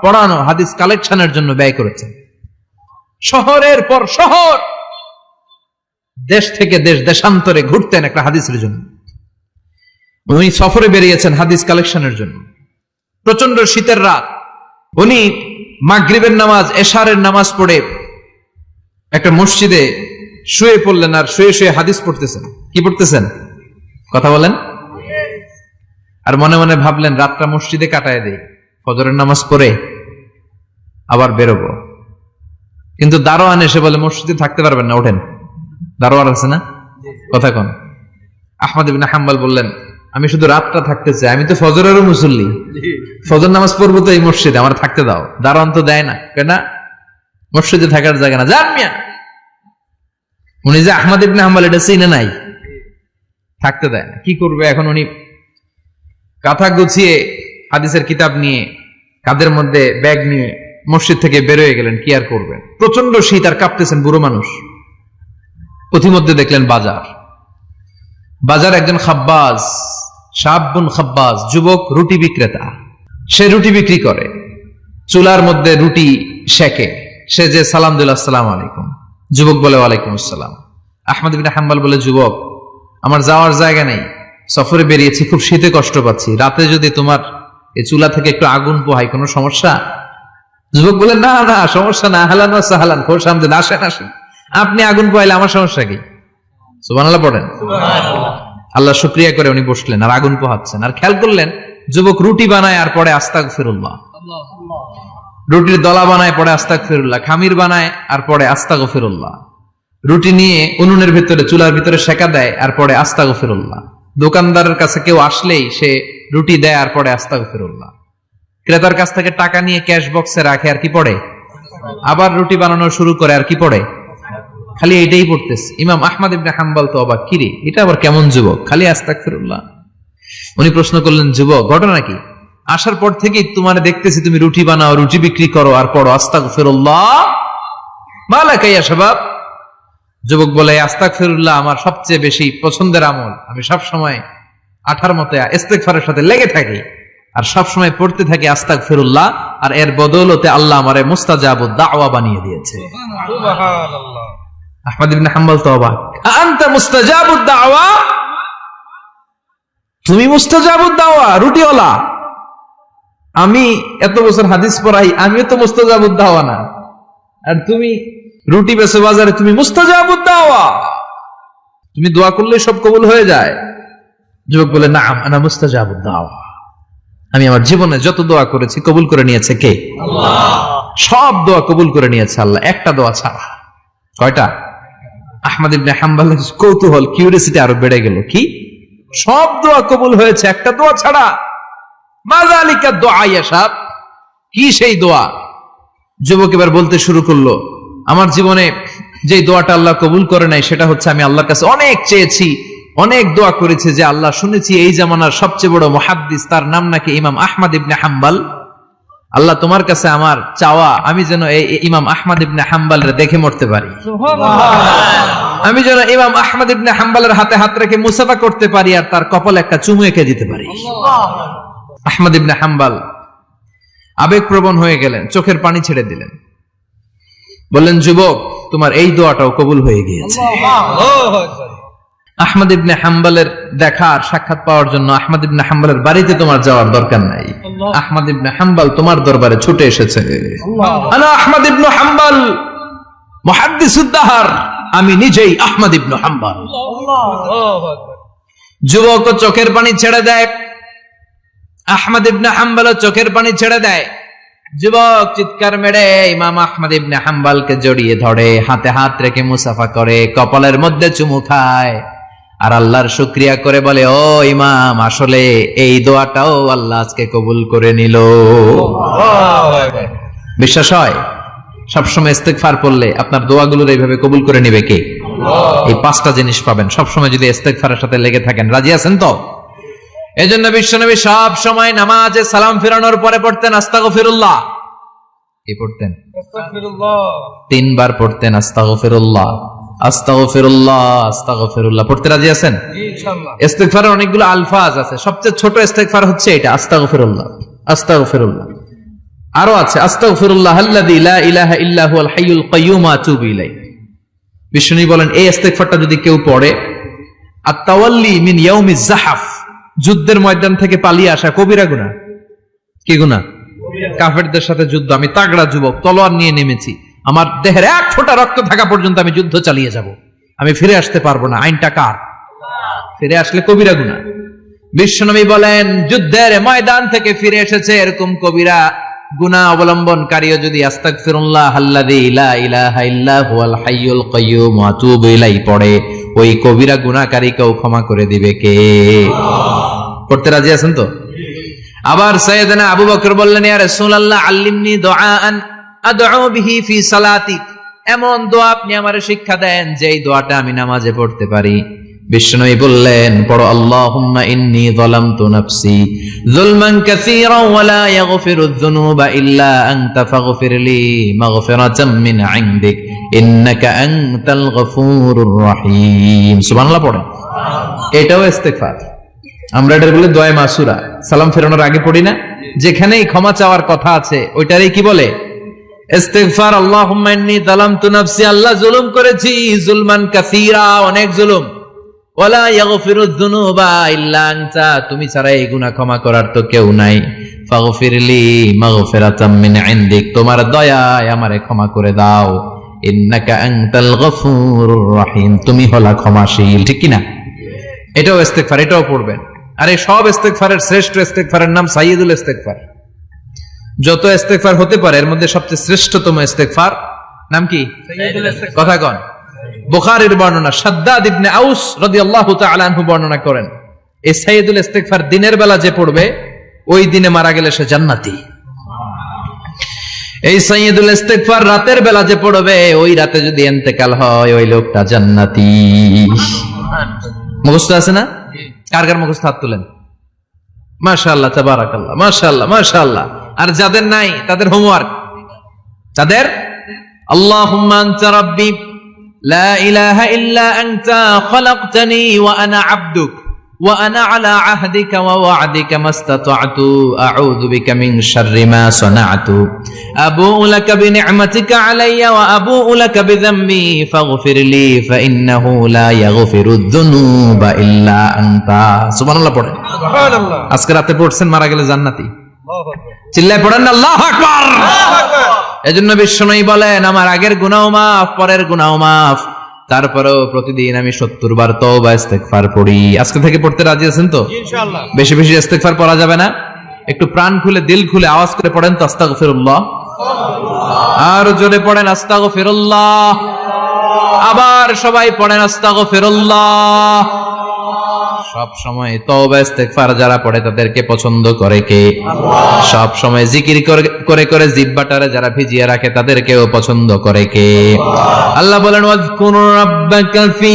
S1: পড়ানো, হাদিস কালেকশনের জন্য ব্যয় করেছেন। শহরের পর শহর, দেশ থেকে দেশ, দেশান্তরে ঘুরতেন একটা হাদিসের জন্য। উনি সফরে বেরিয়েছেন হাদিস কালেকশনের জন্য। প্রচন্ড শীতের রাত, উনি মাগরিবের নামাজ, এশারের নামাজ পড়ে একটা মসজিদে শুয়ে পড়লেন আর শুয়ে শুয়ে হাদিস পড়তেছেন। কি পড়তেছেন? কথা বলেন। আর মনে মনে ভাবলেন রাতটা মসজিদে কাটায় দেই, ফজরের নামাজ পড়ে আবার বেরোবো। কিন্তু দারোয়ান এসে বলে মসজিদে থাকতে পারবেন না, ওঠেন। দারোয়ান আছে না? কথা কন। আহমদ ইবনে হাম্বল বললেন আমি শুধু রাতটা থাকতে চাই, আমি তো ফজরেরও মুসল্লি, ফজর নামাজ পড়বো তো এই মসজিদে, আমার থাকতে দাও। দারোয়ান তো দেয় না, কেন? মসজিদে থাকার জায়গা না, যান মিয়া। উনি যে আহমদ ইবনে হাম্বল এটা চিনে নাই, থাকতে দেয় না। কি করবে এখন? উনি কাঁথা গুছিয়ে হাদিসের কিতাব নিয়ে কাঁধের মধ্যে ব্যাগ নিয়ে মসজিদ থেকে বেরোয় গেলেন। কি আর করবেন? প্রচন্ড শীত আর কাঁপতেছেন, বুড়ো মানুষ। পথিমধ্যে দেখলেন বাজার একজন খাব্বাজ, শাবুন খাব্বাজ, যুবক রুটি বিক্রেতা। সে রুটি বিক্রি করে, চুলার মধ্যে রুটি সেকে। সে যে সালাম দিল আসসালামু আলাইকুম, যুবক বলে ওয়ালাইকুম আসসালাম। আহমদ ইবনে হাম্বল বলে যুবক আমার যাওয়ার জায়গা নেই, সফরে বেরিয়েছি, খুব শীতে কষ্ট পাচ্ছি, রাতে যদি তোমার এই চুলা থেকে একটু আগুন পোহাই কোনো সমস্যা? যুবক বলে না না সমস্যা না, আহলান ওয়া সাহলান, খোশ আমদেদ, আসেন। আপনি আগুন পোহাইলে আমার সমস্যা কি? সুবহানাল্লাহ পড়েন। আল্লাহ শুকরিয়া করে উনি বসলেন আর আগুন পোহাচ্ছেন। আর খেয়াল করলেন যুবক রুটি বানায় আর পরে আস্তাগফিরুল্লাহ, রুটির দলা বানায় পরে আস্তাগফিরুল্লাহ, খামির বানায় আর পরে আস্তাগফিরুল্লাহ, রুটি নিয়ে উনুনের ভিতরে চুলার ভিতরে সেকা দেয় আর পরে আস্তাগফিরুল্লাহ। দোকানদারের কাছে কেউ আসলেই সে রুটি দেয় আর পরে আস্তাগফিরুল্লাহ। ক্রেতার কাছ থেকে টাকা নিয়ে ক্যাশ বক্সে রাখে আর কি পড়ে? আবার রুটি বানানো শুরু করে আর কি পড়ে? খালি এটাই পড়তেছে। ইমাম আহমদ ইবনে হাম্বল তো অবাক, কিরে এটা আবার কেমন যুবক, খালি আস্তাগফিরুল্লাহ। উনি প্রশ্ন করলেন যুবক ঘটনা কি? আসার পর থেকেই তোমার দেখতেছি তুমি রুটি বানাও, রুটি বিক্রি করো আর পড়ো আস্তাগফিরুল্লাহ, মালাকা ইয়া শাবাব। যুবক বলে আস্তাগফিরুল্লাহ আমার সবচেয়ে বেশি পছন্দের আমল, আমি সব সময় আঠার মতো ইস্তিগফারের সাথে লেগে থাকি আর সব সময় পড়তে থাকি আস্তাগফিরুল্লাহ, আর এর বদৌলতে আল্লাহ আমারে মুস্তাজাবুদ দাওয়া বানিয়ে দিয়েছে। সুবহানাল্লাহ। আহমদ ইবনে হাম্বল তো অবাক, আনতা মুস্তাজাবুদ দাওয়া, তুমি মুস্তাজাবুদ দাওয়া, রুটিওয়ালা। আমি এত বছর হাদিস পড়াই, আমিও তো মুস্তাজাবুদ দাওয়া না, আর তুমি রুটি বেচো বাজারে, তুমি মুস্তাজাবুদ দাওয়া, তুমি দোয়া করলে সব কবুল হয়ে যায়। যুবক বলে নাম আনা মুস্তাজাবুদ দাওয়া, আমি আমার জীবনে যত দোয়া করেছি কবুল করে নিয়েছে কে? আল্লাহ। সব দোয়া কবুল করে নিয়েছে আল্লাহ, একটা দোয়া ছাড়া। কয়টা? আহমদ ইবনে হাম্বলের কৌতূহল, কিউরিয়াসিটি আরো বেড়ে গেল। কি? সব দোয়া কবুল হয়েছে একটা দোয়া ছাড়া। মাযালিকা দোয়া ইয়াসাব, কি সেই দোয়া? যুবক এবার বলতে শুরু করলো, আমার জীবনে যে দোয়াটা আল্লাহ কবুল করে নাই সেটা হচ্ছে আমি আল্লাহর কাছে অনেক চেয়েছি, অনেক দোয়া করেছি যে আল্লাহ, শুনেছি এই জামানার সবচেয়ে বড় মুহাদ্দিস, তার নাম নাকি ইমাম আহমদ ইবনে হাম্বল। আল্লাহ তোমার কাছে আমার চাওয়া, আমি যেন এই ইমাম আহমদ ইবনে হাম্বলের দেখে মরতে পারি, আমি যেন ইমাম আহমদ ইবনে হাম্বলের হাতে হাত রেখে মুসাফা করতে পারি আর তার কপালে একটা চুমু এঁকে দিতে পারি। আহমদ ইবনে হাম্বল আবেগপ্রবণ হয়ে গেলেন, চোখের পানি ছেড়ে দিলেন, বললেন, যুবক, তোমার এই দোয়াটাও কবুল হয়ে গিয়েছে। আহমদ ইবনে হাম্বলের দেখার সাক্ষাৎ পাওয়ার জন্য আহমদ ইবনে হাম্বলের বাড়িতে তোমার যাওয়ার দরকার নাই, আহমদ ইবনে হাম্বল তোমার দরবারে ছুটে এসেছে। আনা আহমদ ইবনে হাম্বল মুহাদ্দিসুদ দাহর, আমি নিজেই আহমদ ইবনে হাম্বল। যুবক চোখের পানি ছেড়ে দেয়, আহমদ ইবনে হাম্বল চোখের পানি ছেড়ে দেয়। যুবক চিৎকার মেরে ইমাম আহমদ ইবনে হাম্বলকে জড়িয়ে ধরে, হাতে হাত রেখে মুসাফা করে, কপালের মধ্যে চুমু খায় আর আল্লাহর শুকরিয়া করে বলে, ও ইমাম, আসলে এই দোয়াটাও আল্লাহ আজকে কবুল করে নিল। বিশ্বাস হয়? সবসময় ইস্তেগফার পড়লে আপনার দোয়াগুলোর এইভাবে কবুল করে নিবে কে? এই পাঁচটা জিনিস পাবেন সবসময় যদি ইস্তেগফারের সাথে লেগে থাকেন। রাজি আছেন তো? এজন্য বিশ্বনবী সব সময় নামাজে সালাম ফিরানোর পরে পড়তেন আস্তাগফিরুল্লাহ। কি পড়তেন? আস্তাগফিরুল্লাহ। 3 বার পড়তেন আস্তাগফিরুল্লাহ, আস্তাগফিরুল্লাহ, আস্তাগফিরুল্লাহ। পড়তে রাজি আছেন? জি ইনশাআল্লাহ। ইস্তেগফারের অনেকগুলো আলফাজ আছে, সবচেয়ে ছোট ইস্তেগফার হচ্ছে এটা, আস্তাগফিরুল্লাহ, আস্তাগফিরুল্লাহ। আরো আছে আস্তাগফিরুল্লাহ আল্লাযী লা ইলাহা ইল্লা হুয়াল হাইয়ুল কাইয়্যুম ওয়া আতুবু ইলাইহি। বিশ্বনবী বলেন, এই ইস্তেগফারটা যদি কেউ পড়ে, আত-তাওয়াল্লি মিন ইয়াউমিজ যাহাফ, যুদ্ধের ময়দান থেকে পালিয়ে আসা কবিরা গুনাহ। কি গুনাহ? কাফেরদের সাথে যুদ্ধ, আমি তাগড়া যুবক, তলোয়ার নিয়ে নেমেছি, আমার দেহের এক ফোঁটা রক্ত থাকা পর্যন্ত আমি যুদ্ধ চালিয়ে যাব, আমি ফিরে আসতে পারবো না, আইনটা কার? ফিরে আসলে কবিরা গুনাহ। বিশ্বনবী বলেন, যুদ্ধের ময়দান থেকে ফিরে এসেছে এরকম কবিরা গুনাহ অবলম্বনকারীও যদি আস্তাগফিরুল্লাহ আল্লাযী লা ইলাহা ইল্লা হুয়াল হাইয়ুল কাইয়্যুম ওয়া আতুবু ইলাইহি পড়ে, ওই কবিরা গুনাহকারীকেও ক্ষমা করে দিবে কে? পড়তে রাজি আছেন তো? আবার সাইয়েদনা আবু বকর বললেন, ইয়া রাসূলুল্লাহ আল্লিমনি দুআআন আদউ বিহি ফি সালাতি, এমন দোয়া আপনি আমারে শিক্ষা দেন যেই দোয়াটা আমি নামাজে পড়তে পারি। বিশ্বনবী বললেন, পড়ো, আল্লাহুম্মা ইন্নী যালামতু নাফসি যুলমান কাসীরান ওয়া লা ইয়াগফিরুয যুনুবা ইল্লা আনতা ফাগফিরলি মাগফিরাতাম মিন ইনদিক ইন্নাকা আনতাল গফুরুর রহিম। সুবহানাল্লাহ পড়েন। এটাও ইস্তেগফার। আমরা এটার বলে দোয়া মাসুরা, সালাম ফেরানোর আগে পড়ি না? যেখানেই ক্ষমা চাওয়ার কথা আছে ওইটারই কি বলে? ইস্তেগফার। আল্লাহুম্মা ইন্নী যালামতু নাফসি, আল্লাহ জুলুম করেছি, যুলমান কাসীরা, অনেক জুলুম, ওয়ালা ইয়াগফিরুয যুনুবা ইল্লা আনতা, তুমি ছাড়া এই গুনাহ ক্ষমা করার তো কেউ নাই, ফাগফিরলি মাগফিরাতাম মিন ইনদিক, তোমার দয়ায় আমারে ক্ষমা করে দাও, ইন্নাকা আনতাল গফুরুর রহিম, তুমি হলা ক্ষমাশীল। ঠিক কি না? এটাও ইস্তেগফার, এটাও পড়বেন। আর এই সব ইস্তেগফারের শ্রেষ্ঠ ইস্তেগফারের নাম সাইয়্যিদুল ইস্তেগফার। যত ইস্তেগফার হতে পারে এর মধ্যে সবচেয়ে শ্রেষ্ঠতম ইস্তেগফার নাম কি? সাইয়্যিদুল ইস্তেগফার। কথা কন। বুখারীর বর্ণনা, শাদ্দাদ ইবনে আউস রাদিয়াল্লাহু তাআলা আনহু বর্ণনা করেন, এই সাইয়্যিদুল ইস্তেগফার দিনের বেলা যে পড়বে ওই দিনে মারা গেলে সে জান্নাতি। এই সাইয়্যিদুল ইস্তেগফার রাতের বেলা যে পড়বে ওই রাতে যদি ইন্তেকাল হয় ওই লোকটা জান্নাতি। মুখস্থ আছে না? কার কার মুখস্থ? হাত তুলেন। মাশাআল্লাহ, তাবারাকাল্লাহ, মাশাআল্লাহ, মাশাআল্লাহ। আর যাদের নাই তাদের হোমওয়ার্ক, তাদের আল্লাহুম্মা আনতা রাব্বি লা ইলাহা ইল্লা আনতা খালাকতানি ওয়া আনা আবদুক ওয়া আনা আলা আহদিকা ওয়া ওয়া'দিকা মাস্তাতা'তু আউযু বিকা মিন শাররি মা সানা'তু আবুউ লাকা বিনি'মাতিকা আলাইয়া ওয়া আবুউ লাকা বিযামবি ফাগফিরলি ফাইন্নাহু লা ইয়াগফিরুয যুনুবা ইল্লা আনতা। সুবহানাল্লাহ পড়েন। সুবহানাল্লাহ। আজকে রাতে পড়ছেন, মারা গেলে জান্নাতি। আল্লাহু আকবার। চিল্লায় পড়েন না আল্লাহু আকবার। আল্লাহু আকবার। এজন্য বিশ্বনবী বলেন, আমার আগের গুনাহ মাফ, পরের গুনাহ মাফ, তারপরেও প্রতিদিন আমি 70 বার তওবা ইস্তেগফার পড়ি। আজকে থেকে পড়তে রাজি আছেন তো? ইনশাআল্লাহ। বেশি বেশি ইস্তেগফার পড়া যাবে না? একটু প্রাণ খুলে দিল খুলে আওয়াজ করে পড়েন তো আস্তাগফিরুল্লাহ। আর জোরে পড়েন আস্তাগফিরুল্লাহ। আবার সবাই পড়েন আস্তাগফিরুল্লাহ। সব সময় তওবা ইস্তেগফার যারা পড়ে তাদেরকে পছন্দ করে কে? আল্লাহ। সব সময় জিকির করে করে জিহ্বাটারে যারা ভিজিয়ে রাখে তাদেরকেও পছন্দ করে কে? আল্লাহ। আল্লাহ বলেন ওয়াজকুর রাব্বাকা ফি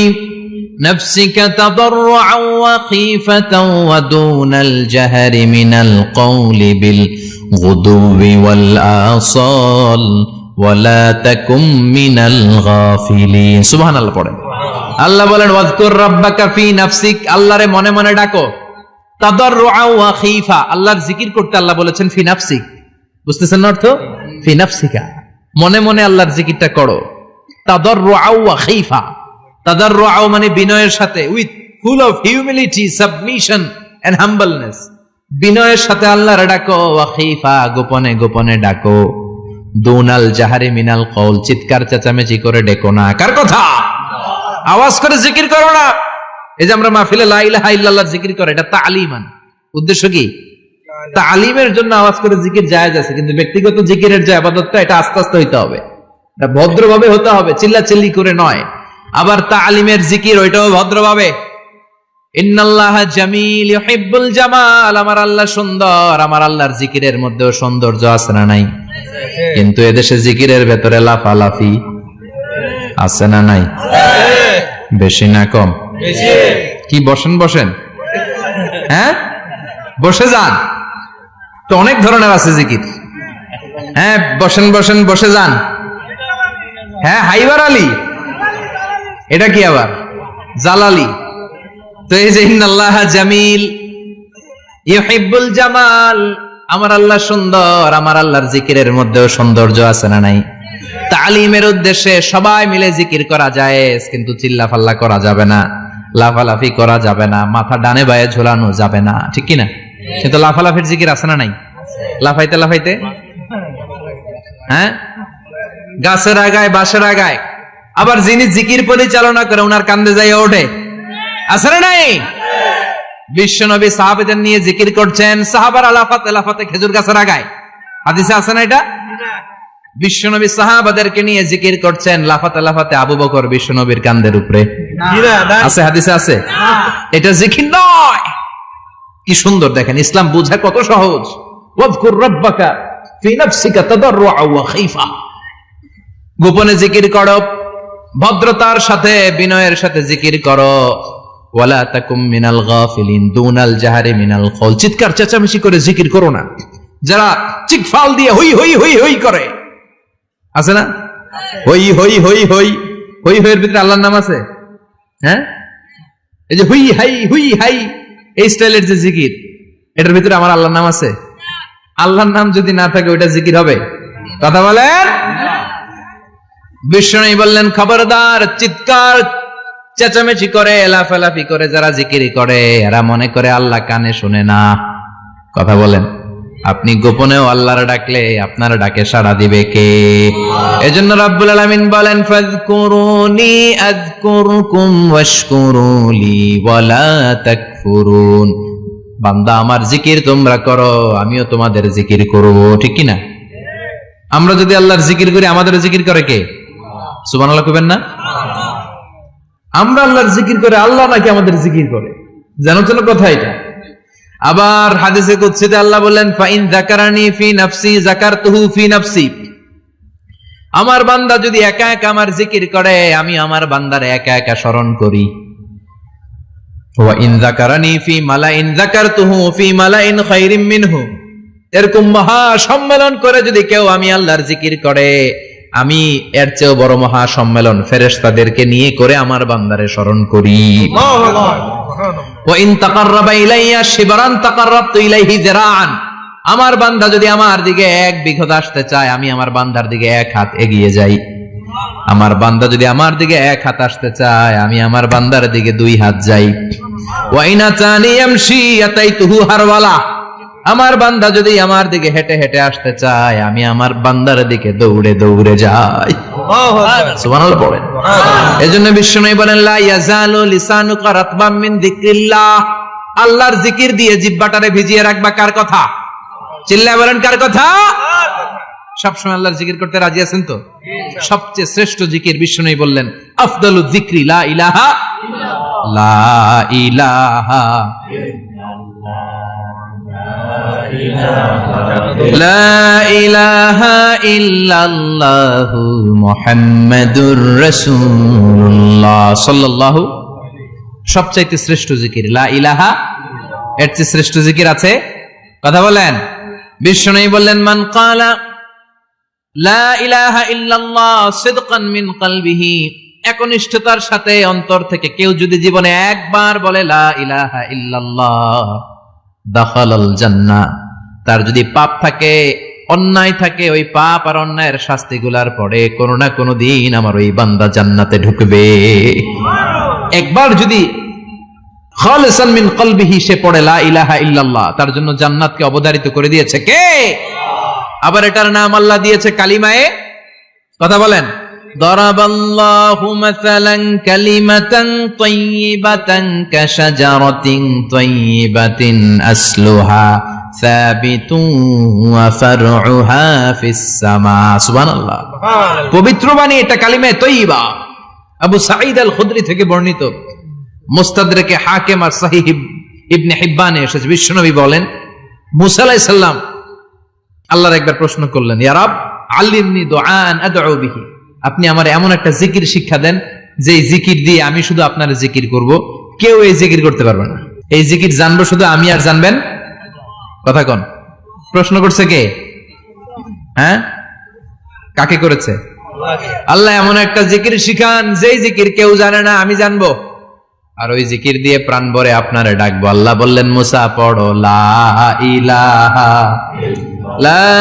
S1: নাফসিকা তাদাররুআন ওয়া খীফাতান ওয়া দুনাল জাহরি মিনাল কওলি বিল গুদুবি ওয়াল আসাল ওয়ালা তাকুম মিনাল গাফিলিন। সুবহানাল্লাহ পড়েন। আল্লাহ বলেন ওয়াজকুর রাব্বাকা ফি নাফসিক, আল্লাহরে মনে মনে ডাকো। তাদাররুআ ওয়া খীফা, আল্লাহর জিকির করতে আল্লাহ বলেছেন ফি নাফসিক। বুঝতেছেন অর্থ? ফি নাফসিকা, মনে মনে আল্লাহর জিকিরটা করো। তাদাররুআ ওয়া খীফা, তাদাররুআ মানে বিনয়ের সাথে, with full of humility, submission and humbleness. বিনয়ের সাথে আল্লাহরে ডাকো। ওয়া খীফা, গোপনে গোপনে ডাকো। দুনাল জাহারি মিনাল কওল, চিৎকার চেঁচামেচি করে ডেকো না। কার কথা? আওয়াজ করে জিকির করো না। এই যে আমরা মাহফিলে লা ইলাহা ইল্লাল্লাহ জিকির করে, এটা তালিমান। উদ্দেশ্য কি? তালিমের জন্য আওয়াজ করে জিকির জায়েজ আছে, কিন্তু ব্যক্তিগত জিকিরের যে ইবাদতটা, এটা আস্তে আস্তে হইতে হবে, এটা ভদ্রভাবে হতে হবে, চিল্লাচিল্লি করে নয়। আবার তালিমের জিকির ওইটাও ভদ্রভাবে। ইন্নাল্লাহা জামিল ইউহিব্বুল জামাল, আমার আল্লাহ সুন্দর, আমার আল্লাহর জিকিরের মধ্যেও সৌন্দর্য আছে না নাই? কিন্তু এদেশে জিকিরের ভেতরে লাফালাফি আছে না নাই? বেশি না কম? কি বসেন বসেন, হ্যাঁ বসে যান তো, অনেক ধরনের আছে জিকির। হ্যাঁ বসেন বসেন, বসে যান। হ্যাঁ হাইবার আলী, এটা কি আবার জালালি? তো এই যে ইন্নাল্লাহা জামিল ইউহিব্বুল জামাল, আমার আল্লাহ সুন্দর, আমার আল্লাহর জিকিরের মধ্যেও সৌন্দর্য আছে না নাই? তালিমের উদ্দেশ্যে সবাই মিলে জিকির করা যায়, কিন্তু চিল্লাফাল্লা করা যাবে না, লাফালাফি করা যাবে না, মাথা ডানে বায়ে ঝোলানো যাবে না, ঠিক কি না? কিন্তু লাফালাফির জিকির আছে না নাই? লাফাইতে লাফাইতে, হ্যাঁ গাছের আগায় বাঁশের আগায়। আবার যিনি জিকির পরিচালনা করে ওনার কান্দে যাইয়া ওঠে, আছে না নাই? বিশ্বনবী সাহাবাদের নিয়ে জিকির করছেন, সাহাবারা লাফাতে লাফাতে খেজুর গাছের আগায়। হাদিসে আছে না এটা? বিশ্বনবী সাহাবাদেরকে নিয়ে জিকির করছেন, লাফাতে লাফাতে আবু বকর বিশ্বনবীর কান্দের উপরে। আছে হাদিসে আছে? এটা জিকির নয়। কি সুন্দর দেখেন, ইসলাম বুঝা কত সহজ। ওয়াজকুর রাব্বাকা ফি নাফসিকা তাদাররুআ ওয়া খীফা, গোপনে জিকির করো, ভদ্রতার সাথে বিনয়ের সাথে জিকির করো। ওয়ালা তাকুম মিনাল গাফিলিন, দুনাল জাহারি মিনাল কওল, চিৎকার চেঁচামেচি করে জিকির করো না। যারা চিকফাল দিয়ে হই হই হই হই করে, আছে না? হই হই হই হই হই হইয়ের ভিতরে আল্লাহর নাম আছে। হ্যাঁ এই যে হুই হাই হুই হাই, এই স্টাইলের যে জিকির, এটার ভিতরে আমার আল্লাহর নাম আছে? আল্লাহর নাম যদি না থাকে ওইটা জিকির হবে? কথা বলেন। বিষ্ণু বললেন খবরদার, চিৎকার চেঁচামেচি করে লাফালাফি করে যারা জিকির করে, এরা মনে করে আল্লাহ কানে শুনে না। কথা বলেন। আপনি গোপনেও আল্লাহর ডাকলে আপনার ডাকে সাড়া দিবে কে? এজন্য রাব্বুল আলামিন বলেন ফাযকুরুনি আযকুরকুম ওয়াশকুরুলি ওয়ালা তাকফুরুন। বান্দা আমার জিকির তোমরা করো, আমিও তোমাদের জিকির করব, ঠিক কি না? আমরা যদি আল্লাহর জিকির করি, আমাদের জিকির করে কে? সুবহানাল্লাহ কইবেন না? আমরা আল্লাহর জিকির করে, আল্লাহ নাকি আমাদের জিকির করে, জানো তো কথা এটা। আবার হাদিসে কুদসিতে আল্লাহ বলেন ফাইন যাকারানি ফি নাফসি যাকারতুহু ফি নাফসি, আমার বান্দা যদি একা একা আমার জিকির করে, আমি আমার বান্দারে একা একা স্মরণ করি। ওয়া ইন যাকারানি ফি মালাইন যাকারতুহু ফি মালাইন খায়রিম মিনহু, এরকম মহা সম্মেলন করে যদি কেউ আমি আল্লাহর জিকির করে, আমি এর চেয়েও বড় মহা সম্মেলন ফেরেশতাদেরকে নিয়ে করে আমার বান্দারে স্মরণ করি। ওয়া ইন তাকাররাবা ইলাইয়া শিবরান তাকাররাবতু ইলাইহি যিরাআন, আমার বান্দা যদি আমার দিকে 1 বিঘত আসতে চায়, আমি আমার বান্দার দিকে 1 হাত এগিয়ে যাই। আমার বান্দা যদি আমার দিকে 1 হাত আসতে চায়, আমি আমার বান্দার দিকে 2 হাত যাই। ওয়া ইন আতানি ইয়ামশি আতাইতুহু হারওয়ালা, আমার বান্দা যদি আমার দিকে হেঁটে হেঁটে আসতে চায়, আমি আমার বান্দার দিকে দৌড়ে দৌড়ে যাই। সুবহানাল্লাহ পড়েন। এজন্য বিশ্বনবী বলেন লা ইয়াজালু লিসানুকা রাতবাম মিন যিকরিল্লাহ, আল্লাহর জিকির দিয়ে জিহ্বাটারে ভিজিয়ে রাখবা। কার কথা? চিল্লায় বলেন কার কথা? সবসময় আল্লাহর জিকির করতে রাজি আছেন তো? সবচেয়ে শ্রেষ্ঠ জিকির বিশ্বনবী বললেন আফদালু যিকরি লা ইলাহা লা ইলাহা লা ইলাহা ইল্লাল্লাহু মুহাম্মাদুর রাসূলুল্লাহ সাল্লাল্লাহু। সবচাইতে শ্রেষ্ঠ জিকির লা ইলাহা, এর চেয়ে শ্রেষ্ঠ জিকির আছে? কথা বলেন। বিশ্বনবী বললেন, মান ক্বালা লা ইলাহা ইল্লাল্লাহ সিদকান মিন কলবিহি, একনিষ্ঠতার সাথে অন্তর থেকে কেউ যদি জীবনে একবার বলে লা ইলাহা ইল্লাল্লাহ, দাখালাল জান্নাহ, তার যদি পাপ থাকে, অন্যায় থাকে, ওই পাপ আর অন্যায়ের শাস্তিগুলার পরে কোনো না কোনো দিন আমার ওই বান্দা জান্নাতে ঢুকবে। একবার যদি খালিসান মিন কলবিহি সে পড়ে লা ইলাহা ইল্লাল্লাহ, তার জন্য জান্নাতকে অবধারিত করে দিয়েছে কে? আবার এটার নাম আল্লাহ দিয়েছে কালিমায়ে, কথা বলেন, দরাবাল্লাহু মাসালান কালিমাতান তাইয়িবাতান কাশাজারাতিন তাইয়িবাতিন আসলুহা সাবিতুন ওয়া ফারউহা ফিস সামা। সুবহানাল্লাহ। পবিত্র বাণী এটা কালিমায়ে তাইয়িবা। আবু সাঈদ আল খুদরি থেকে বর্ণিত, মুস্তাদরাকে হাকিম আর সহিহ ইবনে হিব্বানে এসেছে, বিশ্বনবী বলেন, মুসা আলাইহিস সালাম আল্লাহর একবার প্রশ্ন করলেন, ইয়া রাব আল্লিমনি দুআন আদউ বিহি, আপনি আমার এমন একটা জিকির শিক্ষা দেন যে এই জিকির দিয়ে আমি শুধু আপনার জিকির করব, কেউ এই জিকির করতে পারবে না। এই জিকির জানবো শুধু আমি, আর জানবেন কথা কোন? প্রশ্ন করছে কে? হ্যাঁ, কাকে করেছে? আল্লাহ এমন একটা জিকির শিখান যেই জিকির কেউ জানে না, আমি জানবো, আর ওই জিকির দিয়ে প্রাণ ভরে আপনারে ডাকবো। আল্লাহ বললেন, মুসা পড়ো লা ইলাহা লা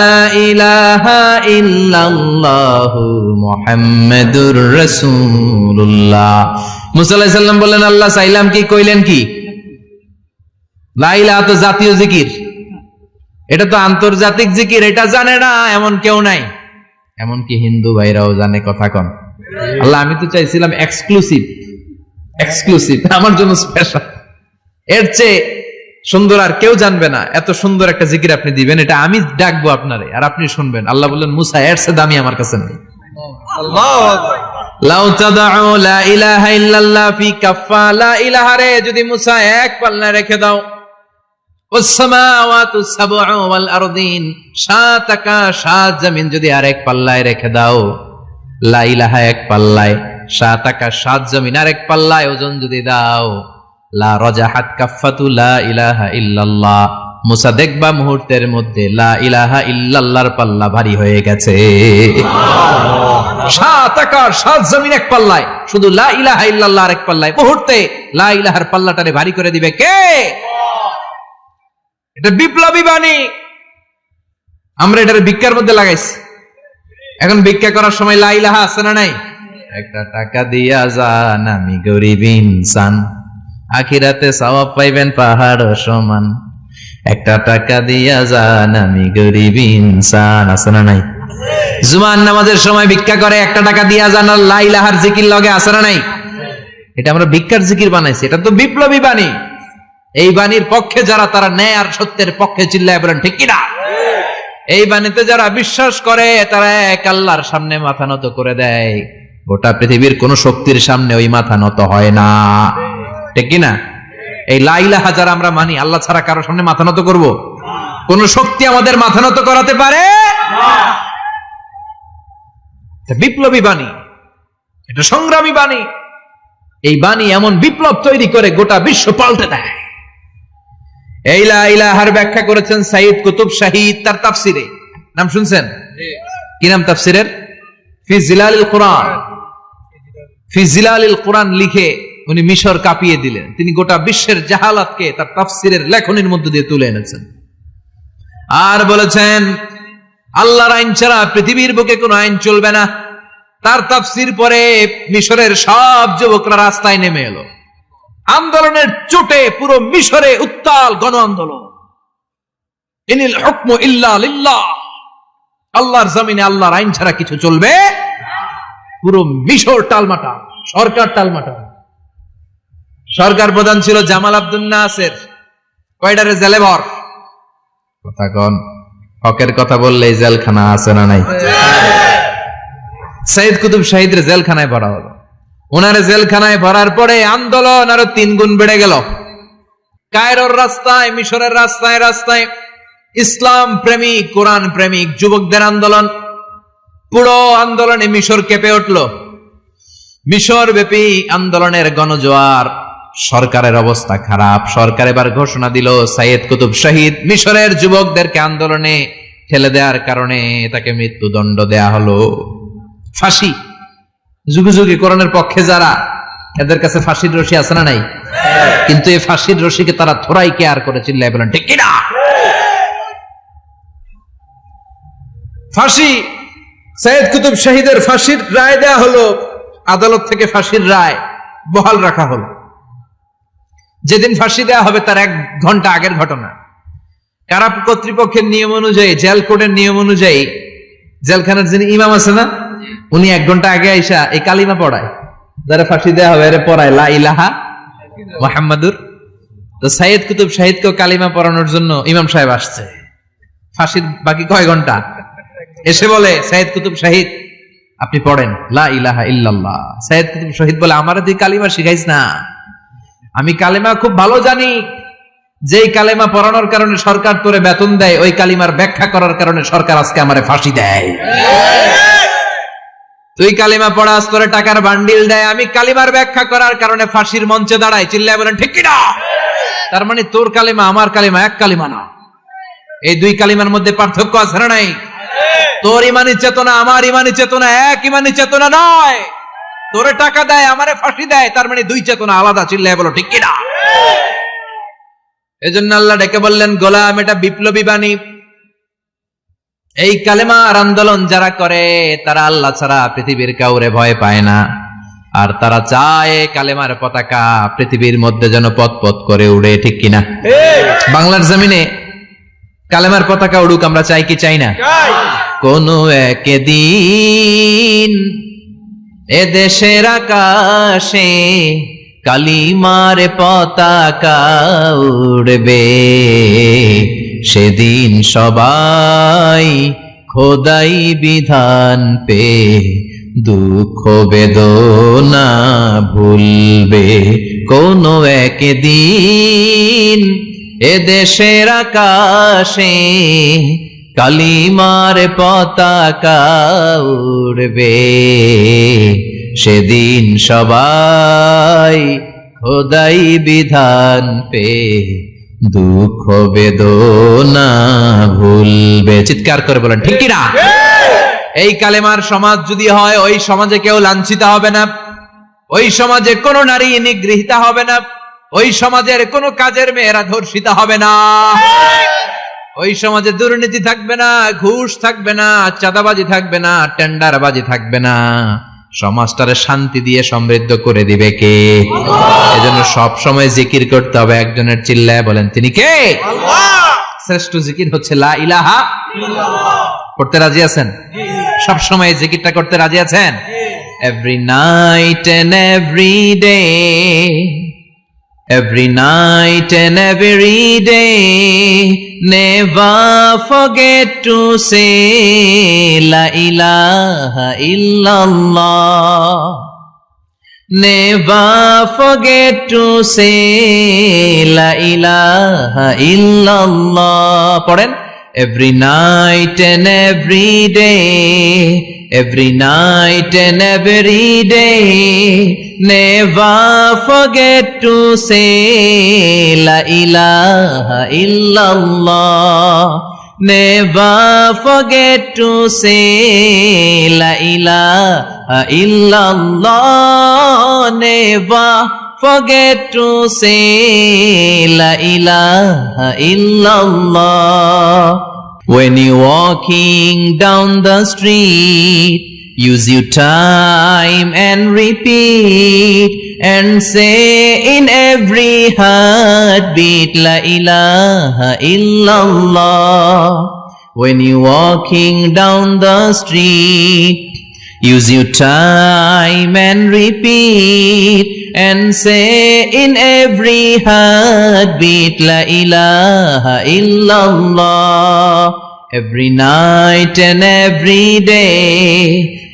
S1: ইলাহা ইল্লাল্লাহু মুহাম্মাদুর রাসূলুল্লাহ। মুসা আলাইহিস সালাম বললেন, আল্লাহ চাইলাম কি, কইলেন কি? লা ইলাহা তো জাতীয় জিকির, এটা তো আন্তর্জাতিক জিকির, এটা জানে না এমন কেউ নাই, এমনকি হিন্দু ভাইরাও জানে, কথা কন। আল্লাহ আমি তো চাইছিলাম এক্সক্লুসিভ, আমার জন্য স্পেশাল, এর চেয়ে সুন্দর আর কেউ জানবে না, এত সুন্দর একটা জিকির আপনি দিবেন, এটা আমি ডাকবো আপনারে আর আপনি শুনবেন। আল্লাহ বললেন, মুসা এর চেয়ে দামি আমার কাছে নেই। আল্লাহু আকবার। লাউ তাদউ লা ইলাহা ইল্লাল্লাহ ফি কাফা, লা ইলাহা রে যদি মুসা এক পাল্লায় রেখে দাও, ওয়াস সামাওয়াতু সাবউ ওয়াল আরদিন, সাত আকাশ সাত জমিন যদি আরেক পাল্লায় রেখে দাও, লা ইলাহা এক পাল্লায়, সাত আকাশ সাত জমিন আরেক পাল্লায় ওজন যদি দাও, লা রাজাহাত কাফাতু লা ইলাহা ইল্লাল্লাহ, মুসা দেখবা মুহূর্তের মধ্যে লা ইলাহা ইল্লাল্লাহর পাল্লা ভারী হয়ে গেছে। সাত আকাশ সাত জমিন এক পাল্লায়, শুধু লা ইলাহা ইল্লাল্লাহ আরেক পাল্লায়, মুহূর্তে লা ইলাহার পাল্লাটারে ভারী করে দিবে কে? এটা বিপ্লবী বাণী। আমরা এটার ভিক্ষার মধ্যে লাগাইছি। এখন ভিক্ষা করার সময় লা ইলাহা আছে না নাই? একটা টাকা দিয়া যান আমি গরিব ইনসান, আখিরাতে সওয়াব পাইবেন পাহাড় সমান। একটা টাকা দিয়া যান আমি গরিব ইনসান, আছে না নাই? জুমার নামাজের সময় ভিক্ষা করে একটা টাকা দিয়া যান, আর লা ইলাহার জিকির লগে, আছে না নাই? এটা আমরা ভিক্ষার জিকির বানাইছি, এটা তো বিপ্লবী বাণী। এই বাণীর পক্ষে যারা, তারা ন্যায় আর সত্যের পক্ষে চিল্লায় বলেন ঠিক কিনা? এই বাণীতে যারা বিশ্বাস করে তারা এক আল্লাহর সামনে মাথা নত করে দেয়, গোটা পৃথিবীর কোন শক্তির সামনে ওই মাথা নত হয় না, ঠিক কিনা? এই লা ইলাহা যারা আমরা মানি, আল্লাহ ছাড়া কারো সামনে মাথা নত করব? কোন শক্তি আমাদের মাথা নত করাতে পারে না। বিপ্লবী বাণী, এটা সংগ্রামী বাণী। এই বাণী এমন বিপ্লব তৈরি করে গোটা বিশ্ব পাল্টে দেয়। এই লা ইলাহার ব্যাখ্যা করেছেন সাইয়্যিদ কুতুব শাহীদ তার তাফসিরে, নাম শুনছেন? কি নাম তাফসিরের? ফি জিলালিল কুরআন। ফি জিলালিল কুরআন লিখে উনি মিশর কাঁপিয়ে দিলেন। তিনি গোটা বিশ্বের জাহালাতকে তার তাফসিরের লেখনীর মধ্যে দিয়ে তুলে এনেছেন। আর বলেছেন, আল্লাহর আইন ছাড়া পৃথিবীর বুকে কোনো আইন চলবে না। তার তাফসির পরে মিশরের সব যুবকরা রাস্তায় নেমে এলো। আন্দোলনের চোটে পুরো মিশরে উত্তাল গণ আন্দোলন। ইনিল হুকমু ইল্লা লিল্লাহ, আল্লাহর জমিনে আল্লাহর আইন ছাড়া কিছু চলবে। পুরো মিশর টালমাটাল, সরকার টালমাটাল। সরকার প্রধান ছিল জামাল আব্দুল নাসের, কয়টারে জেলে ভর। কথা কন, হকের কথা বললেই জেলখানা আছে না নাই? সাইয়্যিদ কুতুব শাহীদের জেলখানায় ভরা হলো। ওনারে জেলখানায় ভরার পরে আন্দোলন আরো 3 গুণ বেড়ে গেল। কায়রোর রাস্তায়, মিশরের রাস্তায় রাস্তায় ইসলাম প্রেমিক, কোরআন প্রেমিক যুবকদের আন্দোলন। পুরো আন্দোলনে মিশর কেঁপে উঠল। মিশর ব্যাপী আন্দোলনের গণজোয়ার। সরকারের অবস্থা খারাপ। সরকার এবার ঘোষণা দিল সাইয়েদ কুতুব শহীদ মিশরের যুবকদেরকে আন্দোলনে ঠেলে দেওয়ার কারণে তাকে মৃত্যুদণ্ড দেয়া হলো, ফাঁসি। যুগে যুগে কোরআনের পক্ষে যারা, এদের কাছে ফাঁসির রশি আছে না নাই? কিন্তু এই ফাঁসির রশিকে তারা থোড়াই কেয়ার করে, চিল্লায় বলেন ঠিক কিনা? ফাঁসি, সাইয়েদ কুতুব শহীদের ফাঁসির রায় দেয়া হলো। আদালত থেকে ফাঁসির রায় বহাল রাখা হলো। যেদিন ফাঁসি দেয়া হবে তার 1 ঘন্টা আগের ঘটনা। কারা কর্তৃপক্ষের নিয়ম অনুযায়ী, জেল কোডের নিয়ম অনুযায়ী জেলখানার যিনি ইমাম আছে না, উনি 1 ঘন্টা আগে আইসা এই কালিমা পড়ায়, যারা ফাঁসি দেয়া হবে এর পড়ায় লা ইলাহা মুহাম্মাদুর। তো সাইয়েদ কুতুব শহীদকে কালিমা পড়ানোর জন্য ইমাম সাহেব আসছে। ফাঁসির বাকি কয় ঘন্টা, এসে বলে সাইয়েদ কুতুব শহীদ আপনি পড়েন লা ইলাহা ইল্লাল্লাহ। সাইয়েদ কুতুব শহীদ বলে আমারে তুই কালিমা শিখাইস না, আমি কালিমা খুব ভালো জানি। যেই কালিমা পড়ানোর কারণে সরকার তোরে বেতন দেয়, ওই কালিমার ব্যাখ্যা করার কারণে সরকার আজকে আমারে ফাঁসি দেয়। তুই কালিমা পড়াস, তোরে টাকার বান্ডিল দেয়, আমি কালিমার ব্যাখ্যা করার কারণে ফাঁসির মঞ্চে দাঁড়াই। চিল্লায় বলেন ঠিক কিনা? তার মানে তোর কালিমা আমার কালিমা এক কালিমা না, এই 2 কালিমার মধ্যে পার্থক্য আছে না নাই? তোর ইমানি চেতনা আমার ইমানি চেতনা এক ইমানি চেতনা নয়। তোরে টাকা দেয়, আমারে ফাঁসি দেয়, তার মানে 2 চেতনা আলাদা। চিল্লায় বলো ঠিক কিনা? এজন্য আল্লাহ ডেকে বললেন গোলাম, এটা বিপ্লবী বাণী। এই কালেমার আন্দোলন যারা করে তারা আল্লাহ ছাড়া পৃথিবীর কাউরে ভয় পায় না। আর তারা চায় কালেমার পতাকা পৃথিবীর মধ্যে যেন পথ পথ করে উড়ে, ঠিক কিনা? বাংলার জমিনে কালেমার পতাকা উড়ুক, আমরা চাই কি চাই না? কোনো একদিন এ দেশের আকাশে কালিমার পতাকা উড়বে, সেদিন সবাই খোদাই বিধান পে দুঃখ বেদনা ভুলবে। কোনো একদিন এ দেশের আকাশে কালিমার পতাকা উড়বে, সেদিন সবাই খোদাই বিধান পে দুঃখ বেদনা ভুলবে। চিৎকার করে বলেন ঠিক কিনা? এই কালেমার সমাজ যদি হয়, ওই সমাজে কেউ লাঞ্ছিত হবে না, ওই সমাজে কোনো নারী নিগৃহীতা হবে না, ওই সমাজের কোনো কাজের মেয়েরা ধর্ষিত হবে না, ওই সমাজে দুর্নীতি থাকবে না, ঘুষ থাকবে না, চাঁদাবাজি থাকবে না, টেন্ডারবাজি থাকবে না। সমাজটারে শান্তি দিয়ে সমৃদ্ধ করে দিবে কে? এজন্য সব সময় জিকির করতে হবে একজনের। চিল্লায় বলেন তিনি কে? আল্লাহ। শ্রেষ্ঠ জিকির হচ্ছে লা ইলাহা ইল্লাল্লাহ। করতে রাজি আছেন? সব সময় জিকিরটা করতে রাজি আছেন? Every night and every day, every night and every day, never forget to say la ilaha illallah, never forget to say la ilaha illallah. পড়েন every night and every day, every night and every day, never forget to say la ilaha illallah, never forget to say la ilaha illallah, never forget to say la ilaha illallah. When you're walking down the street, use your time and repeat and say in every heartbeat la ilaha illallah. When you're walking down the street, use your time and repeat and say in every heartbeat la ilaha illallah. Every night and every day,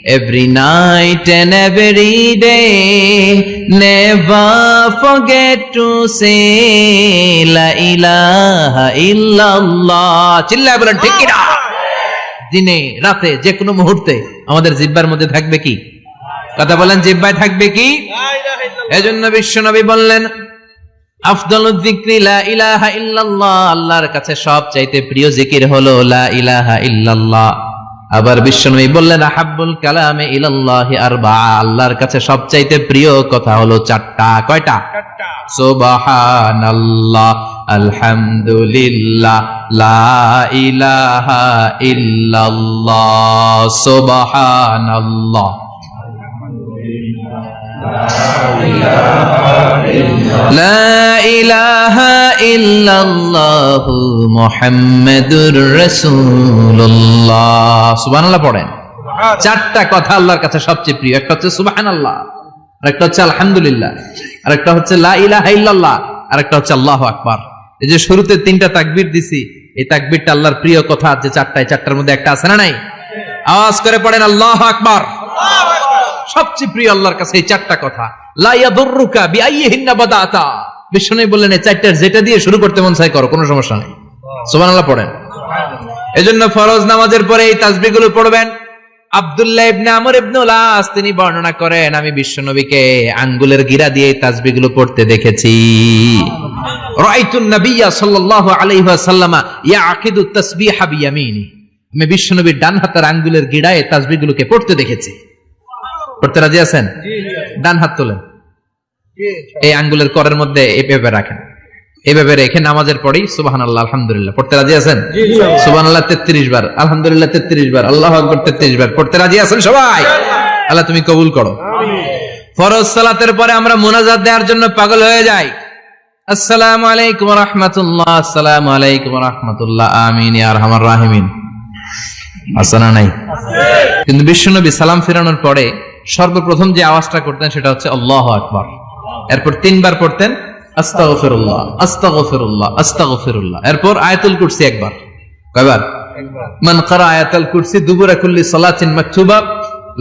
S1: every night and every day. Never forget to say la ilaha illallah. চিল্লায় বলেন ঠিক কি না? দিনে রাতে যে কোনো মুহূর্তে আমাদের জিহ্বার মধ্যে থাকবে কি? কথা বলেন, জিহ্বায় থাকবে কি? এজন্য বিশ্বনবী বললেন আফদালুয যিকরি লা ইলাহা ইল্লাল্লাহ, আল্লাহর কাছে সবচাইতে প্রিয় জিকির হলো লা ইলাহা ইল্লাল্লাহ। আবার বিশ্বনবী বললেন আহাব্বুল কালামে ইলাল্লাহি আরবাআ, আল্লাহর কাছে সবচাইতে প্রিয় কথা হলো চারটা। কয়টা? সুবহানাল্লাহ, আলহামদুলিল্লাহ, লা ইলাহা ইল্লাল্লাহ। সুবহানাল্লাহ, লা ইলাহা ইল্লাল্লাহু মুহাম্মাদুর রাসূলুল্লাহ। সুবহানাল্লাহ পড়েন। চারটা কথা আল্লাহর কাছে সবচেয়ে প্রিয়। একটা হচ্ছে সুবহানাল্লাহ, আরেকটা হচ্ছে আলহামদুলিল্লাহ, আরেকটা হচ্ছে লা ইলাহা ইল্লাল্লাহ, আরেকটা হচ্ছে আল্লাহু আকবার। এই যে শুরুতে তিনটা তাকবীর দিছি, এই তাকবীরটা আল্লাহর প্রিয় কথা যে চারটায়, চারটার মধ্যে একটা আছে না নাই? আওয়াজ করে পড়েন আল্লাহু আকবার। সবচেয়ে প্রিয় আল্লাহর কাছে এই চারটা কথা। লা ইয়াদুররুকা বিআইয়িহিন্না বাদাতা, বিষ্ণু বললেন এই চারটার যেটা দিয়ে শুরু করতে মন চায় করো, কোনো সমস্যা নেই। সুবহানাল্লাহ পড়েন। এজন্য ফরজ নামাজের পরে এই তাসবিহগুলো পড়বেন। আব্দুল্লাহ ইবনে আমর ইবনে আস তিনি বর্ণনা করেন, আমি বিশ্বনবীকে আঙ্গুলের গিরা দিয়ে এই তাসবিহগুলো পড়তে দেখেছি। রাআইতুন নাবিয়্যা সাল্লাল্লাহু আলাইহি ওয়াসাল্লাম ইয়াকিদু তাসবিহা বিয়ামিনি, আমি বিশ্বনবীর ডান হাতের আঙ্গুলের গিরায় তাসবিহগুলোকে পড়তে দেখেছি। পড়তে রাজি আছেন? ডান হাত তোলেন, এই আঙ্গুলের করের মধ্যে এভাবে রাখেন, এভাবে রেখে নামাজের পরেই সুবহানাল্লাহ আলহামদুলিল্লাহ পড়তে রাজি আছেন? সুবহানাল্লাহ 33 বার, আলহামদুলিল্লাহ 33 বার, আল্লাহু আকবার 33 বার পড়তে রাজি আছেন সবাই? আল্লাহ তুমি কবুল করো। ফরজ সালাতের পরে আমরা মুনাজাত দেওয়ার জন্য পাগল হয়ে যাই। আসসালামু আলাইকুম ওয়া রাহমাতুল্লাহ, আসসালামু আলাইকুম ওয়া রাহমাতুল্লাহ, আমিন ইয়া আরহামার রাহিমিন। আসনা নাই? কিন্তু বিশ্বনবী সালাম ফিরানোর পরে সর্বপ্রথম যে আওয়াজটা করতেন সেটা হচ্ছে আল্লাহু আকবার। এরপর 3 বার পড়তেন আস্তাগফিরুল্লাহ, আস্তাগফিরুল্লাহ, আস্তাগফিরুল্লাহ। এরপর আয়াতুল কুরসি একবার। কয়বার? মান ক্বারা আয়াতুল কুরসি দুবুরা কুল্লি সালাতিন মাকতুবা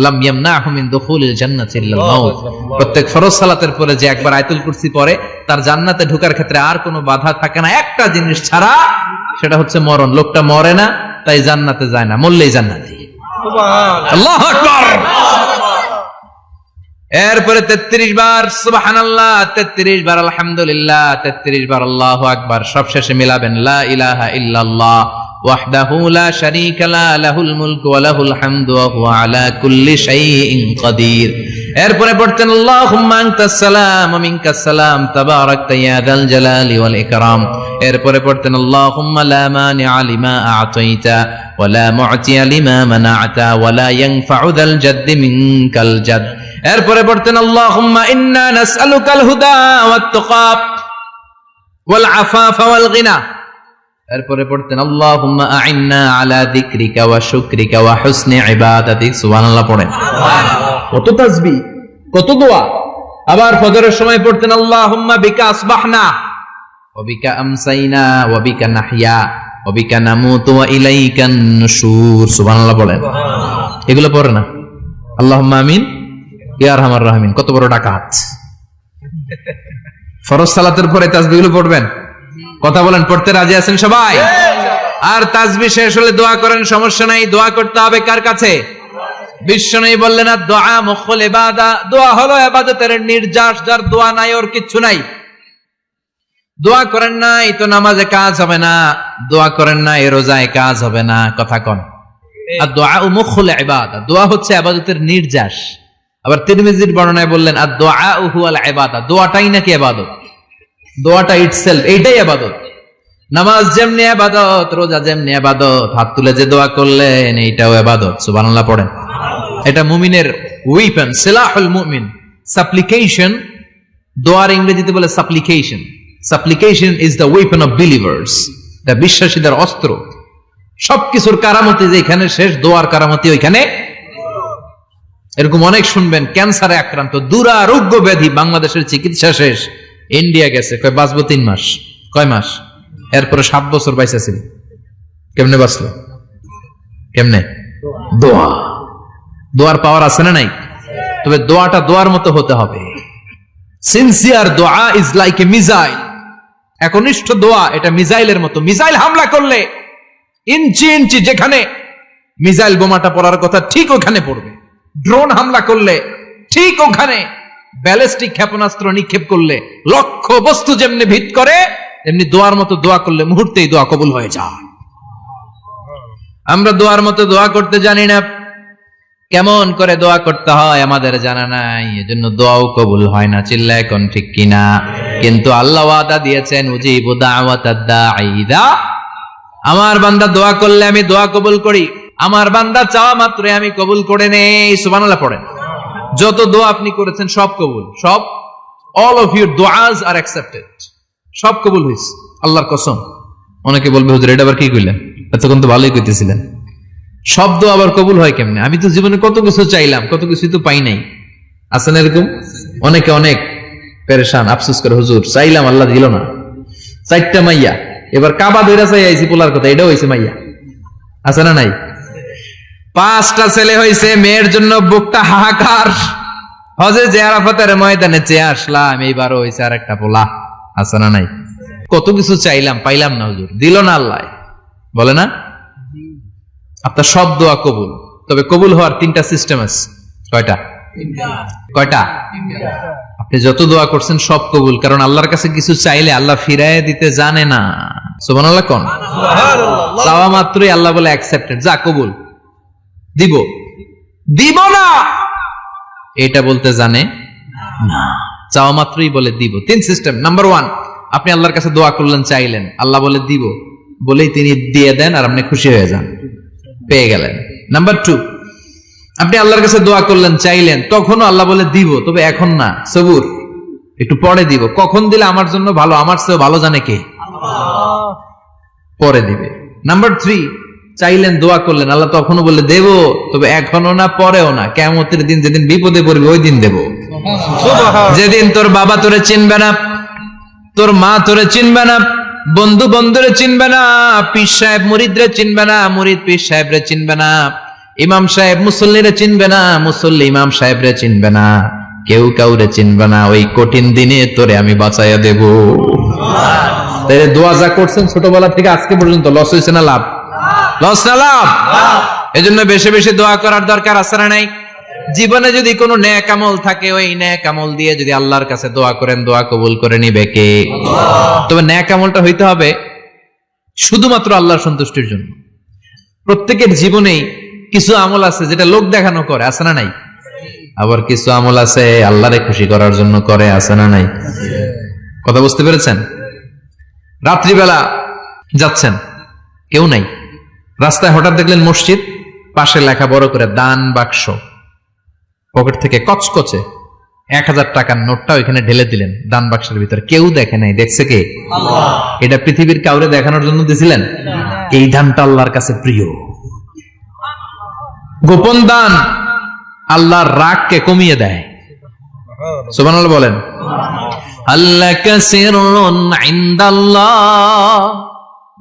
S1: লাম ইয়ামনাহু মিন দুখুলিল জান্নাতি ইল্লাল মাউত। প্রত্যেক ফরজ সালাতের পরে যে একবার আয়াতুল কুরসি পড়ে তার জান্নাতে ঢোকার ক্ষেত্রে আর কোনো বাধা থাকে না, একটা জিনিস ছাড়া, সেটা হচ্ছে মরণ। লোকটা মরে না তাই জান্নাতে যায় না, মরলেই জান্নাতি। সুবহানাল্লাহ, আল্লাহু আকবার। এরপরে 33 বার সুবহানাল্লাহ, 33 বার আলহামদুলিল্লাহ, 33 বার আল্লাহু আকবার। সবশেষে মিলাবেন লা ইলাহা ইল্লাল্লাহ ওয়াহদাহু লা শারীকা লা লাহুল মুলকু ওয়া লাহুল হামদু ওয়া হুয়া আলা কুল্লি শাইইন কাদির। এরপরে পড়তেন আল্লাহুম্মা আনতাস সালাম ওয়া মিনকাস সালাম তাবারাকতা ইয়া যাল জালালি ওয়াল ইকরাম। এরপরে পড়তেন আল্লাহুম্মা লা মানিআ লিমা আ'তাইতা ওয়া লা মু'তিয়া লিমা মানা'তা ওয়া লা ইয়ানফা'ু যাল জাদ্দি মিনকাল জাদ। এরপরে পড়তেন আল্লাহুম্মা ইন্না নাসআলুকাল হুদা ওয়াত তুকা ওয়াল আফাফা ওয়াল গিনা। এরপরে পড়তেন আল্লাহুম্মা আ'ইন্না আলা যিকরিকা ওয়া শুকরিকা ওয়া হুসনি ইবাদাতিক। সুবহানাল্লাহ পড়েন। কত তাসবিহ, কত দোয়া। আবার ফজরের সময় পড়তেন আল্লাহুম্মা বিকা আসবাহনা ওয়া বিকা আমসাইনা ওয়া বিকা নাহইয়া ওয়া বিকা নামুতু ওয়া ইলাইকান নুশুর। সুবহানাল্লাহ পড়েন। এগুলো পড়ে না? আল্লাহুম্মা আমিন ইয়া আরহামার রাহিমিন। কত বড় ডাকাত! ফরজ সালাতের পরে তাসবিহগুলো পড়বেন। কথা বলেন, পড়তে রাজি আছেন সবাই? আর তাসবিহ শেষ হলে দোয়া করেন, সমস্যা নাই। দোয়া করতে হবে কার কাছে? বিশ্বনবী বললেন আর দোয়া মুখুল ইবাদা, দোয়া হলো ইবাদতের নির্যাস। যার দোয়া নাই ওর কিচ্ছু নাই। দোয়া করেন নাই তো নামাজে কাজ হবে না, দোয়া করেন নাই রোজায় কাজ হবে না। কথা কন। আর দোয়া মুখুল ইবাদা, দোয়া হচ্ছে ইবাদতের নির্যাস। আবার তিরমিজির বর্ণনায় বললেন আর দোয়া হুয়াল ইবাদা, দোয়াটাই নাকি ইবাদত। দোয়াটা ইটসেলফ এইটাই ইবাদত। নামাজ যেমনি ইবাদত, রোজা যেমনি ইবাদত, হাত তুলে যে দোয়া করলেন এইটাও ইবাদত। সুবহানাল্লাহ পড়েন। এটা মুমিনের ওয়েপন, সিলাহুল মুমিন। সাপ্লিকেশন, দোয়ার ইংরেজিতে বলে সাপ্লিকেশন। সাপ্লিকেশন is the weapon of believers, এটা বিশ্বাসীদের অস্ত্র। সবকিছুর কারামতি যেখানে শেষ, দোয়ার কারামতি ওইখানে। এরকম অনেক শুনবেন ক্যান্সারে আক্রান্ত, দুরারোগ্য ব্যাধি, বাংলাদেশের চিকিৎসা শেষ, ইন্ডিয়া গেছে, কয় বাঁচবো 3 মাস। কয় মাস? এরপরে 7 বছর বাইসা ছিল। কেমনে বাঁচলো? কেমনে? দোয়া। দোয়ার পাওয়ার আছে না নাই? তবে দোয়াটা দোয়ার মতো হতে হবে। সিনসিয়ার দোয়া ইজ লাইক এ মিসাইল। একনিষ্ঠ দোয়া এটা মিসাইলের মতো। মিসাইল হামলা করলে ইঞ্চি ইঞ্চি যেখানে মিসাইল বোমাটা পড়ার কথা ঠিক ওখানে পড়বে। ড্রোন হামলা করলে ঠিক ওখানে, ব্যালিস্টিক ক্ষেপণাস্ত্র নিক্ষেপ করলে লক্ষ্য বস্তু যেমনি ভিত করে, তেমনি দোয়ার মতো দোয়া করলে মুহূর্তেই দোয়া কবুল হয়ে যায়। আমরা দোয়ার মতো দোয়া করতে জানি না, কেমন করে দোয়া করতে হয় আমাদের জানা নাই, এজন্য দোয়াও কবুল হয় না। চিল্লা এখন ঠিক কিনা? কিন্তু আল্লাহ ওয়াদা দিয়েছেন, উজিবু দাওয়াতাদ দাঈ ইযা, আমার বান্দা দোয়া করলে আমি দোয়া কবুল করি, আমার বান্দা চাওয়া মাত্রই আমি কবুল করে নেই। সুবহানাল্লাহ পড়েন। যত দোয়া আপনি করেছেন সব কবুল, সব, অল অফ ইউর দোয়াজ আর অ্যাকসেপ্টেড, সব কবুল হয়েছে আল্লাহর কসম। অনেকে বলবে হুজুর এটা আবার কি কইলেন, এতক্ষণ তো ভালোই কইতেছিলেন, সব দোয়া আবার কবুল হয় কেমনে? আমি তো জীবনে কত কিছু চাইলাম, কত কিছু তো পাই নাই। আছে না এরকম? অনেকে অনেক পেরেশান, আফসোস করে হুজুর চাইলাম আল্লাহ দিল না। 4টা মাইয়া, এবার কাবা ধরে চাই আইছি পোলার কথা, এটাও হয়েছে মাইয়া। আছে না নাই? 5টা ছেলে হয়েছে, মেয়ের জন্য বুকটা হাহাকার। হজে যে আরাফাতের ময়দানে চেয়ে আসলাম, এইবারও হয়েছে আর একটা পোলা। আছে না নাই? কত কিছু চাইলাম, পাইলাম না হুজুর, দিল না আল্লাহ। বলে না আপনার সব দোয়া কবুল, তবে কবুল হওয়ার 3টা সিস্টেম আছে। কয়টা? কয়টা? আপনি যত দোয়া করছেন সব কবুল, কারণ আল্লাহর কাছে কিছু চাইলে আল্লাহ ফিরায় দিতে জানে না। সুবহানাল্লাহ কোন? চাওয়া মাত্রই আল্লাহ বলে অ্যাকসেপ্টেড, যা কবুল, দিব দিব না এটা বলতে জানে না, চাওয়া মাত্রই বলে দিব। 3 সিস্টেম। নাম্বার 1, আপনি আল্লাহর কাছে দোয়া করলেন, চাইলেন, আল্লাহ বলে দিব, বলেই তিনি দিয়ে দেন আর আপনি খুশি হয়ে যান, পেয়ে গেলেন। নাম্বার 2, আপনি আল্লাহর কাছে দোয়া করলেন, চাইলেন, তখনও আল্লাহ বলে দিব, তবে এখন না, সবুর, একটু পরে দিব। কখন দিলে আমার জন্য ভালো, আমার চেয়ে ভালো জানে কে? পরে দিবে। নাম্বার 3, চাইলেন, দোয়া করলেন, আল্লাহ তখনও বলে দেব, তবে এখনো না, পরেও না, কিয়ামতের দিন যেদিন বিপদে পড়বে ওই দিন দেব। যেদিন তোর বাবা তোরে চিনবে না, তোর মা তোরে চিনবে না, বন্ধু বন্ধুরে চিনবে না, পীর সাহেব মুরিদরে চিনবে না, মুরিদ পীর সাহেবরে চিনবে না, ইমাম সাহেব মুসল্লিরে চিনবে না, মুসল্লি ইমাম সাহেবরে চিনবে না, কেউ কাউরে চিনবে না। ওই কঠিন দিনে তোরে আমি বাঁচাইয়া দেব। তাই দোয়া যা করছেন ছোটবেলা থেকে আজকে পর্যন্ত, লস হয়েছে না লাভ? লস না লাভ? এজন্য বেশি বেশি দোয়া করার দরকার আছে না নাই? জীবনে যদি কোনো নেক আমল থাকে, ওই নেক আমল দিয়ে যদি আল্লাহর কাছে দোয়া করেন, দোয়া কবুল করে নিবে কে? তবে নেক আমলটা হইতে হবে শুধুমাত্র আল্লাহর সন্তুষ্টির জন্য। প্রত্যেকের জীবনেই কিছু আমল আছে যেটা লোক দেখানো করে, আছে না নাই? আবার কিছু আমল আছে আল্লাহরে খুশি করার জন্য করে, আছে না নাই? কথা বুঝতে পেরেছেন? রাত্রিবেলা যাচ্ছেন, কেউ নাই, রাস্তায় হঠাৎ দেখলেন মসজিদ, পাশে লেখা বড় করে দান বাক্স, পকেট থেকে কচকচে 1000 টাকার নোটটা ওইখানে ঢেলে দিলেন দান বাক্সের ভিতরে। কেউ দেখে নাই, দেখছে কে? আল্লাহ। এটা পৃথিবীর কাউরে দেখানোর জন্য দিছিলেন? এই দানটা আল্লাহর কাছে প্রিয়। গোপন দান আল্লাহর রাগকে কমিয়ে দেয়। সুবহানাল্লাহ বলেন। আল্লাকা সিররুন ইনদাল্লাহ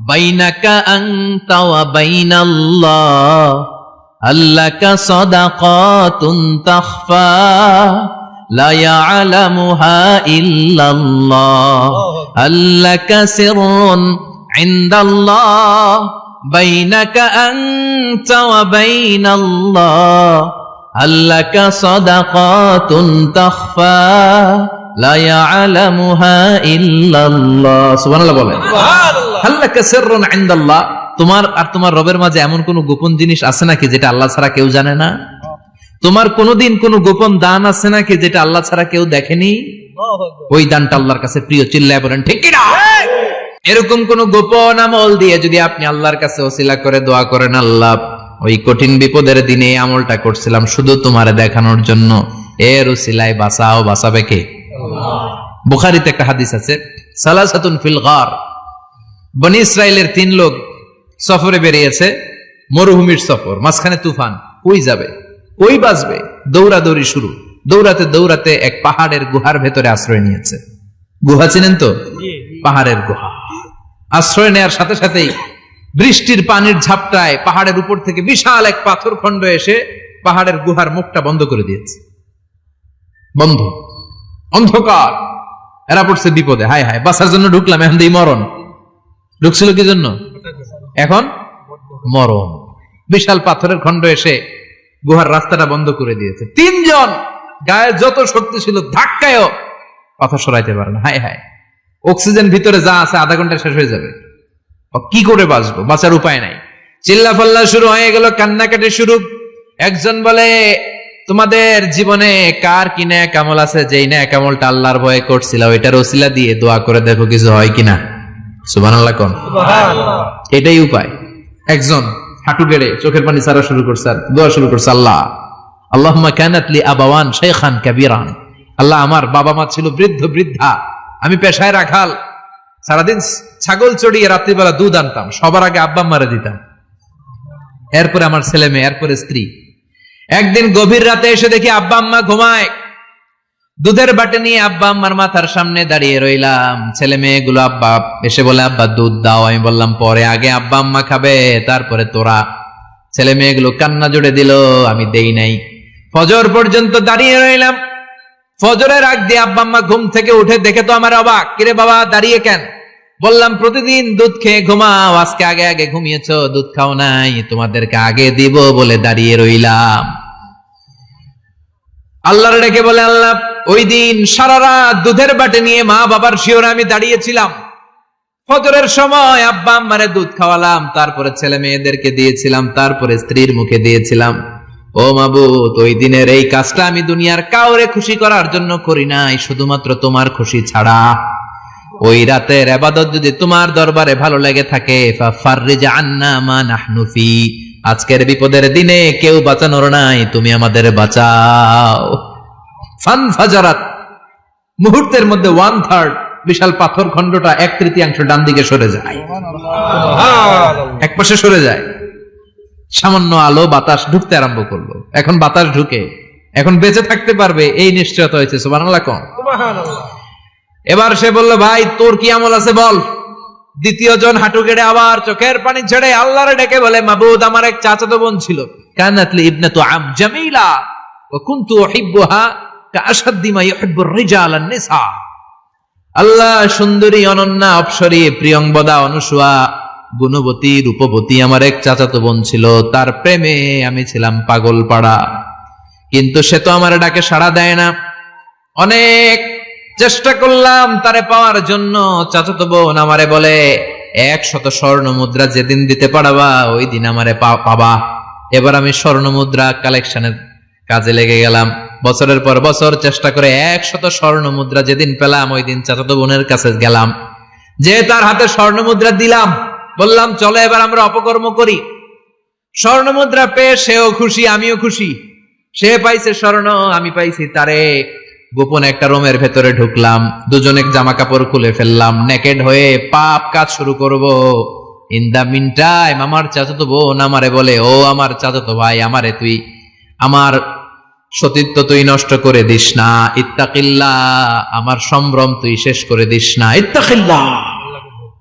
S1: বাইনাকা আনতা ওয়া বাইনাল্লাহ, আল্লাকা সাদাকাতুন তাখফা লা ইয়ালামুহা ইল্লাল্লাহ, আল্লাকা সিররুন ইনদাল্লাহ বাইনাকা আনতা ওয়া বাইনাল্লাহ, আল্লাকা সাদাকাতুন তাখফা লা ইয়ালামুহা ইল্লাল্লাহ। সুবহানাল্লাহ বলেন। আল্লাকা সিররুন ইনদাল্লাহ, তোমার আর তোমার রবের মাঝে এমন কোন গোপন জিনিস আছে নাকি যেটা আল্লাহ ছাড়া কেউ জানে না? তোমার কোনদিন কোন গোপন দান আছে নাকি যেটা আল্লাহ ছাড়া কেউ দেখেনি? ওই দানটা আল্লাহর কাছে প্রিয়। চিল্লায় বলেন ঠিক কি না? এরকম কোন গোপন আমল দিয়ে যদি আপনি আল্লাহর কাছে ওসিলা করে দোয়া করেন, আল্লাহ ওই কঠিন বিপদের দিনে আমলটা করছিলাম শুধু তোমার দেখানোর জন্য, এর ওসিলায় বাঁচাও, বাঁচাবে কে? বুখারীতে একটা হাদিস আছে, সালাসাতুন ফিল গার, বনি ইসরাইলের 3 লোক সফরে বেরিয়েছে, মরুভূমির সফর, মাঝখানে তুফান, কই যাবে, কই বাঁচবে, দৌড়াদৌড়ি শুরু। দৌড়াতে দৌড়াতে এক পাহাড়ের গুহার ভেতরে আশ্রয় নিয়েছে। গুহা চিনেন তো? পাহাড়ের গুহা। আশ্রয় নেওয়ার সাথে সাথেই বৃষ্টির পানির ঝাপটায় পাহাড়ের উপর থেকে বিশাল এক পাথর খণ্ড এসে পাহাড়ের গুহার মুখটা বন্ধ করে দিয়েছে, বন্ধ, অন্ধকার। এরা পড়ছে বিপদে, হায় হায় বাঁচার জন্য ঢুকলাম, এখন দিই মরণ। ঢুকছিল কি জন্য? এখন মরণ। বিশাল পাথরের খণ্ড এসে গুহার রাস্তাটা বন্ধ করে দিয়েছে। তিনজন গায়ে যত শক্তি ছিল ধাক্কায়ও পাথর সরাইতে পারে না। হায় হায়, অক্সিজেন ভিতরে যা আছে আধা ঘন্টা শেষ হয়ে যাবে, কি করে বাঁচবো? বাঁচার উপায় নাই। চিল্লা ফাল্লা শুরু হয়ে গেল, কান্নাকাটি শুরু। একজন বলে, তোমাদের জীবনে কার কি নেক আমল আছে, যেই নেক আমলটা আল্লাহর ভয়ে করছিল ওইটার ওসিলা দিয়ে দোয়া করে দেখো কিছু হয় কিনা। সুবহানাল্লাহ কোন, এটাই উপায়। একজন হাঁটু গেড়ে চোখের পানি ছাড়া শুরু করছে, আর দোয়া শুরু করছে, আল্লাহ আল্লাহুম্মা কানাত লি আবাওয়ান শাইখান কাবীরান, আল্লাহ আমার বাবা মা ছিল বৃদ্ধ বৃদ্ধা, আমি পেশায় রাখাল, সারাদিন ছাগল চড়িয়ে রাত্রিবেলা দুধ আনতাম, সবার আগে আব্বা আম্মারে দিতাম, এরপরে আমার ছেলে মেয়ে, এরপরে স্ত্রী। একদিন গভীর রাতে এসে দেখি আব্বা আম্মা ঘুমায়, দুধের বাটি নিয়ে আব্বা আম্মার মাথার সামনে দাঁড়িয়ে রইলাম। ছেলে মেয়েগুলো আব্বা এসে বলে, আব্বা দুধ দাও। আমি বললাম পরে, আগে আব্বা আম্মা খাবে তারপরে তোরা। ছেলে মেয়েগুলো কান্না জুড়ে দিল, আমি দেই নাই। ফজর পর্যন্ত দাঁড়িয়ে রইলাম। ফজরের আগ দিয়ে আব্বা আম্মা ঘুম থেকে উঠে দেখে তো আমার অবাক, কিরে বাবা দাঁড়িয়ে কেন? বললাম প্রতিদিন দুধ খেয়ে ঘুমাও, আজকে আগে আগে ঘুমিয়েছো, দুধ খাও নাই, তোমাদেরকে আগে দিব বলে দাঁড়িয়ে রইলাম। আল্লাহর ডেকে বলে, আল্লাহ ওই দিন সারা রাত দুধের বাটি নিয়ে মা বাবার শিওরে আমি দাঁড়িয়েছিলাম, ফজরের সময় আব্বা আম্মারে দুধ খাওয়ালাম, তারপরে ছেলে মেয়েদেরকে দিয়েছিলাম, তারপরে স্ত্রীর মুখে দিয়েছিলাম। ও মাবুদ, ওই দিনের এই কাজটা আমি দুনিয়ার কাউরে খুশি করার জন্য করি নাই, শুধুমাত্র তোমার খুশি ছাড়া। ওই রাতের ইবাদত যদি তোমার দরবারে ভালো লেগে থাকে, ফাফাররিজ আন্না মা নাহনু ফি, আজকের বিপদের দিনে কেউ বাঁচানোর নাই, তুমি আমাদের বাঁচাও। ফানফাজারাত, মুহূর্তের মধ্যে 1/3 বিশাল পাথর খণ্ডটা 1/3 ডান দিকে সরে যায়, এক পাশে সরে যায়। সামান্য আলো বাতাস ঢুকতে আরম্ভ করলো। এখন বাতাস ঢুকে এখন বেঁচে থাকতে পারবে এই নিশ্চয়তা হয়েছে। সুবহানাল্লাহ কোন। এবার সে বলল, ভাই তোর কি আমল আছে বল। দ্বিতীয় জন হাঁটু গেড়ে আবার চোখের পানি ছেড়ে আল্লাহরে ডেকে বলে, মাবুদ আমার এক চাচাতো বোন ছিল, কানাতলি ইবনাতু আম জামিলা ওয়া কুনতু উহিব্বুহা কাআশাদ্দি মা ইউহিব্বুর রিজাল আন-নিসা। আল্লাহ সুন্দরী, অনন্যা, অপসরী, প্রিয়ংবদা, অনুসুয়া, গুণবতী, রূপবতী আমার এক চাচাতো বোন ছিল, তার প্রেমে আমি ছিলাম পাগল পাড়া, কিন্তু সে তো আমার ডাকে সাড়া দেয় না। অনেক চেষ্টা করলাম তারে পাওয়ার জন্য। চাচাতো বোন আমারে বলে, 100 স্বর্ণ মুদ্রা যেদিন দিতে পারবা ওই দিন আমারে পাবা। এবার আমি স্বর্ণ মুদ্রা কালেকশনের কাজে লেগে গেলাম। বছরের পর বছর চেষ্টা করে 100 স্বর্ণ মুদ্রা যেদিন পেলাম ওই দিন চাচাতো বোনের কাছে গেলাম, যে তার হাতে স্বর্ণ মুদ্রা দিলাম, বললাম চলো এবার আমরা অপকর্ম করি। স্বর্ণ মুদ্রা পেয়ে সেও খুশি, আমিও খুশি। সে পাইছে স্বর্ণ, আমি পাইছি তারে। গোপন একটা রুমের ভেতরে ঢুকলাম, দুজনে জামা কাপড় খুলে ফেললাম, নেকেড হয়ে পাপ কাজ শুরু করব। ইন দা মিন টাইম আমার চাচাতো বোন আমারে বলে, ও আমার চাচাতো ভাই, আমারে তুই আমার সতীত্ব তুই নষ্ট করে দিস না, ইত্তাকিল্লাহ, আমার সম্ভ্রম তুই শেষ করে দিস না, ইত্তাকিল্লাহ,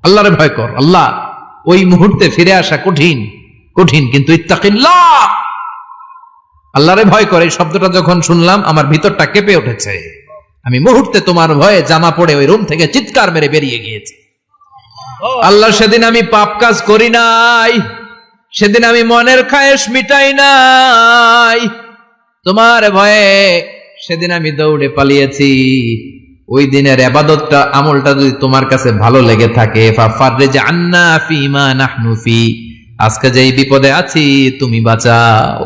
S1: আল্লাহরে ভয় কর। আল্লাহ ওই মুহূর্তে ফিরে আসা কঠিন কঠিন, কিন্তু ইত্তাকিল্লাহ, আল্লাহরে ভয় করে এই শব্দটা যখন শুনলাম আমার ভিতরটা কেঁপে উঠেছে। আমি মুহূর্তে তোমার ভয়ে জামা পড়ে ওই রুম থেকে চিৎকার মেরে বেরিয়ে গিয়েছি। আল্লাহ সেদিন আমি পাপ কাজ করি নাই, সেদিন আমি মনের খায়েশ মিটাই নাই, তোমার ভয়ে সেদিন আমি দৌড়ে পালিয়েছি। ওই দিনের ইবাদতটা আমলটা যদি তোমার কাছে ভালো লেগে থাকে, ফাফাররিজ আন্না ফিমা নাহনু ফি, আজকে যেই বিপদে আছি তুমি বাঁচাও।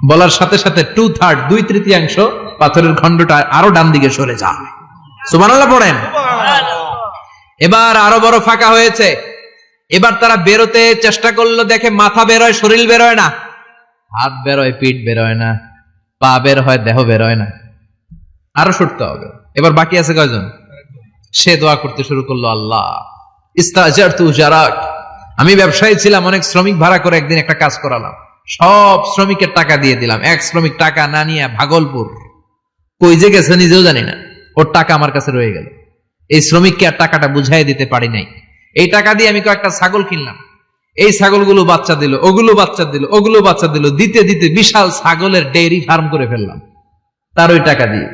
S1: বলার সাথে সাথে 2/3 2/3 পাথরের খণ্ডটা আরো ডান দিকে সরে যায়। সুবহানাল্লাহ পড়েন। এবার আরো বড় ফাঁকা হয়েছে। এবার তারা বেরোতে চেষ্টা করলো, দেখে মাথা বেরোয়, শরীর বেরোয় না, হাত বেরোয়, পিঠ বেরোয় না, পা বের হয়, দেহ বেরোয় না, আরো সরতে হবে। এবার বাকি আছে কয়জন? সে দোয়া করতে শুরু করলো, আল্লাহ ইস্তাজারতু জারাক, আমি ব্যবসায়ী ছিলাম, অনেক শ্রমিক ভাড়া করে একদিন একটা কাজ করালাম, সব শ্রমিকের টাকা দিয়ে দিলাম। এক শ্রমিক টাকা না নিয়ে ভাগলপুর কই যে গেছে নিজেও জানি না, ওর টাকা আমার কাছে রয়ে গেল। এই শ্রমিককে আর টাকাটা বুঝাই দিতে পারি নাই। এই টাকা দিয়ে আমি কয়েকটা ছাগল কিনলাম, এই ছাগলগুলো বাচ্চা দিল, ওগুলো বাচ্চা দিল, ওগুলো বাচ্চা দিল, দিতে দিতে বিশাল ছাগলের ডেইরি ফার্ম করে ফেললাম তার ওই টাকা দিয়ে।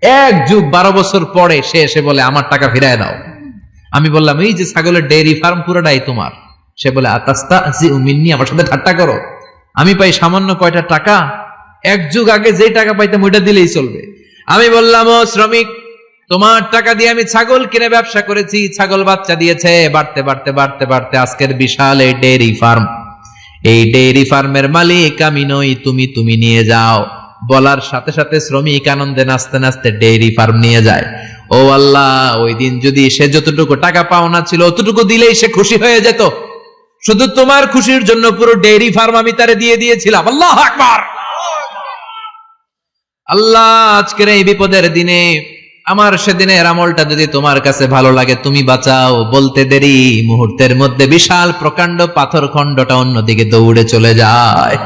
S1: 1 যুগ 12 বছর পরে সে এসে বলে আমার টাকা ফিরায় দাও। আমি বললাম এই যে ছাগলের ডেইরি ফার্ম পুরোটাই তোমার। সে বলে আতাস্তাহজিউ মিন্নি, আমার সাথে ঠাট্টা করো? আমি পাই সামান্য কয়টা টাকা, 1 যুগ আগে যে টাকা পাইতাম ওইটা দিলেই চলবে। আমি বললাম ও শ্রমিক, তোমার টাকা দিয়ে আমি ছাগল কিনে ব্যবসা করেছি, ছাগল বাচ্চা দিয়েছে, বাড়তে বাড়তে বাড়তে বাড়তে আজকের বিশাল এই ডেইরি ফার্ম। এই ডেইরি ফার্মের মালিক আমি নই, তুমি নিয়ে যাও। বলার সাথে সাথে শ্রমিক আনন্দে নাচতে নাচতে ডেইরি ফার্ম নিয়ে যায়। ও আল্লাহ, ওই দিন যদি সে যতটুকু টাকা পাওনা ছিল অতটুকু দিলেই সে খুশি হয়ে যেত। শুধু তোমার খুশির জন্য পুরো ডেইরি ফার্ম আমি তারে দিয়ে দিয়েছিলাম। আল্লাহু আকবার। আল্লাহ, আজকের এই বিপদের দিনে আমার সেদিনের আমলটা যদি তোমার কাছে ভালো লাগে তুমি বাঁচাও। বলতে দেরি, মুহূর্তের মধ্যে বিশাল প্রকাণ্ড পাথর খণ্ডটা অন্যদিকে দৌড়ে চলে যায়।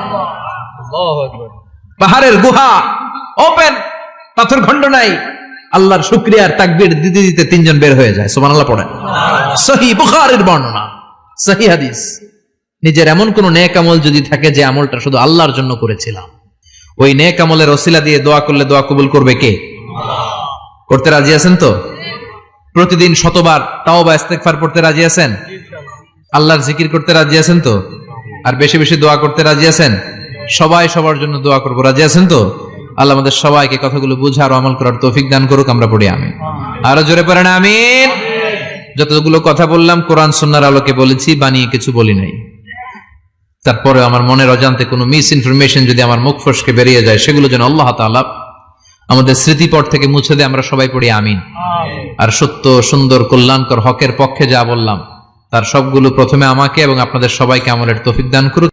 S1: পাহাড়ের গুহা ওপেন, পাথর খণ্ড নাই। আল্লাহর শুকরিয়ার তাকবীর দিতে দিতে 3 জন বের হয়ে যায়। সুবহানাল্লাহ পড়েন। সহিহ বুখারীর বর্ণনা, সহিহ হাদিস। নিজের এমন কোন নেক আমল যদি থাকে যে আমলটা শুধু আল্লাহর জন্য করেছিলাম, ওই নেক আমলের ওসিলা দিয়ে দোয়া করলে দোয়া কবুল করবে কে? করতে রাজি আছেন তো? প্রতিদিন শতবার তাওবা ইস্তেগফার পড়তে রাজি আছেন? আল্লাহর জিকির করতে রাজি আছেন তো? আর বেশি বেশি দোয়া করতে রাজি আছেন? সবাই সবার জন্য দোয়া করবো, রাজি আছেন তো? আল্লাহ আমাদের সবাইকে কথাগুলো বুঝার ও আমল করার তৌফিক দান করুক। আমরা পড়ি আমিন। আরো জোরে পড়েন আমিন। যতগুলো কথা বললাম কোরআন সুন্নাহর আলোকে বলেছি, বানিয়ে কিছু বলি নাই। তারপরে আমার মনের অজান্তে কোনো মিস ইনফরমেশন যদি আমার মুখ ফসকে বেরিয়ে যায়, সেগুলো যেন আল্লাহ তাআলা আমাদের স্মৃতিপট থেকে মুছে দেয়। আমরা সবাই পড়ি আমিন। আর সত্য, সুন্দর, কল্যাণকর, হকের পক্ষে যা বললাম তার সবগুলো প্রথমে আমাকে এবং আপনাদের সবাইকে আমলের তৌফিক দান করুক।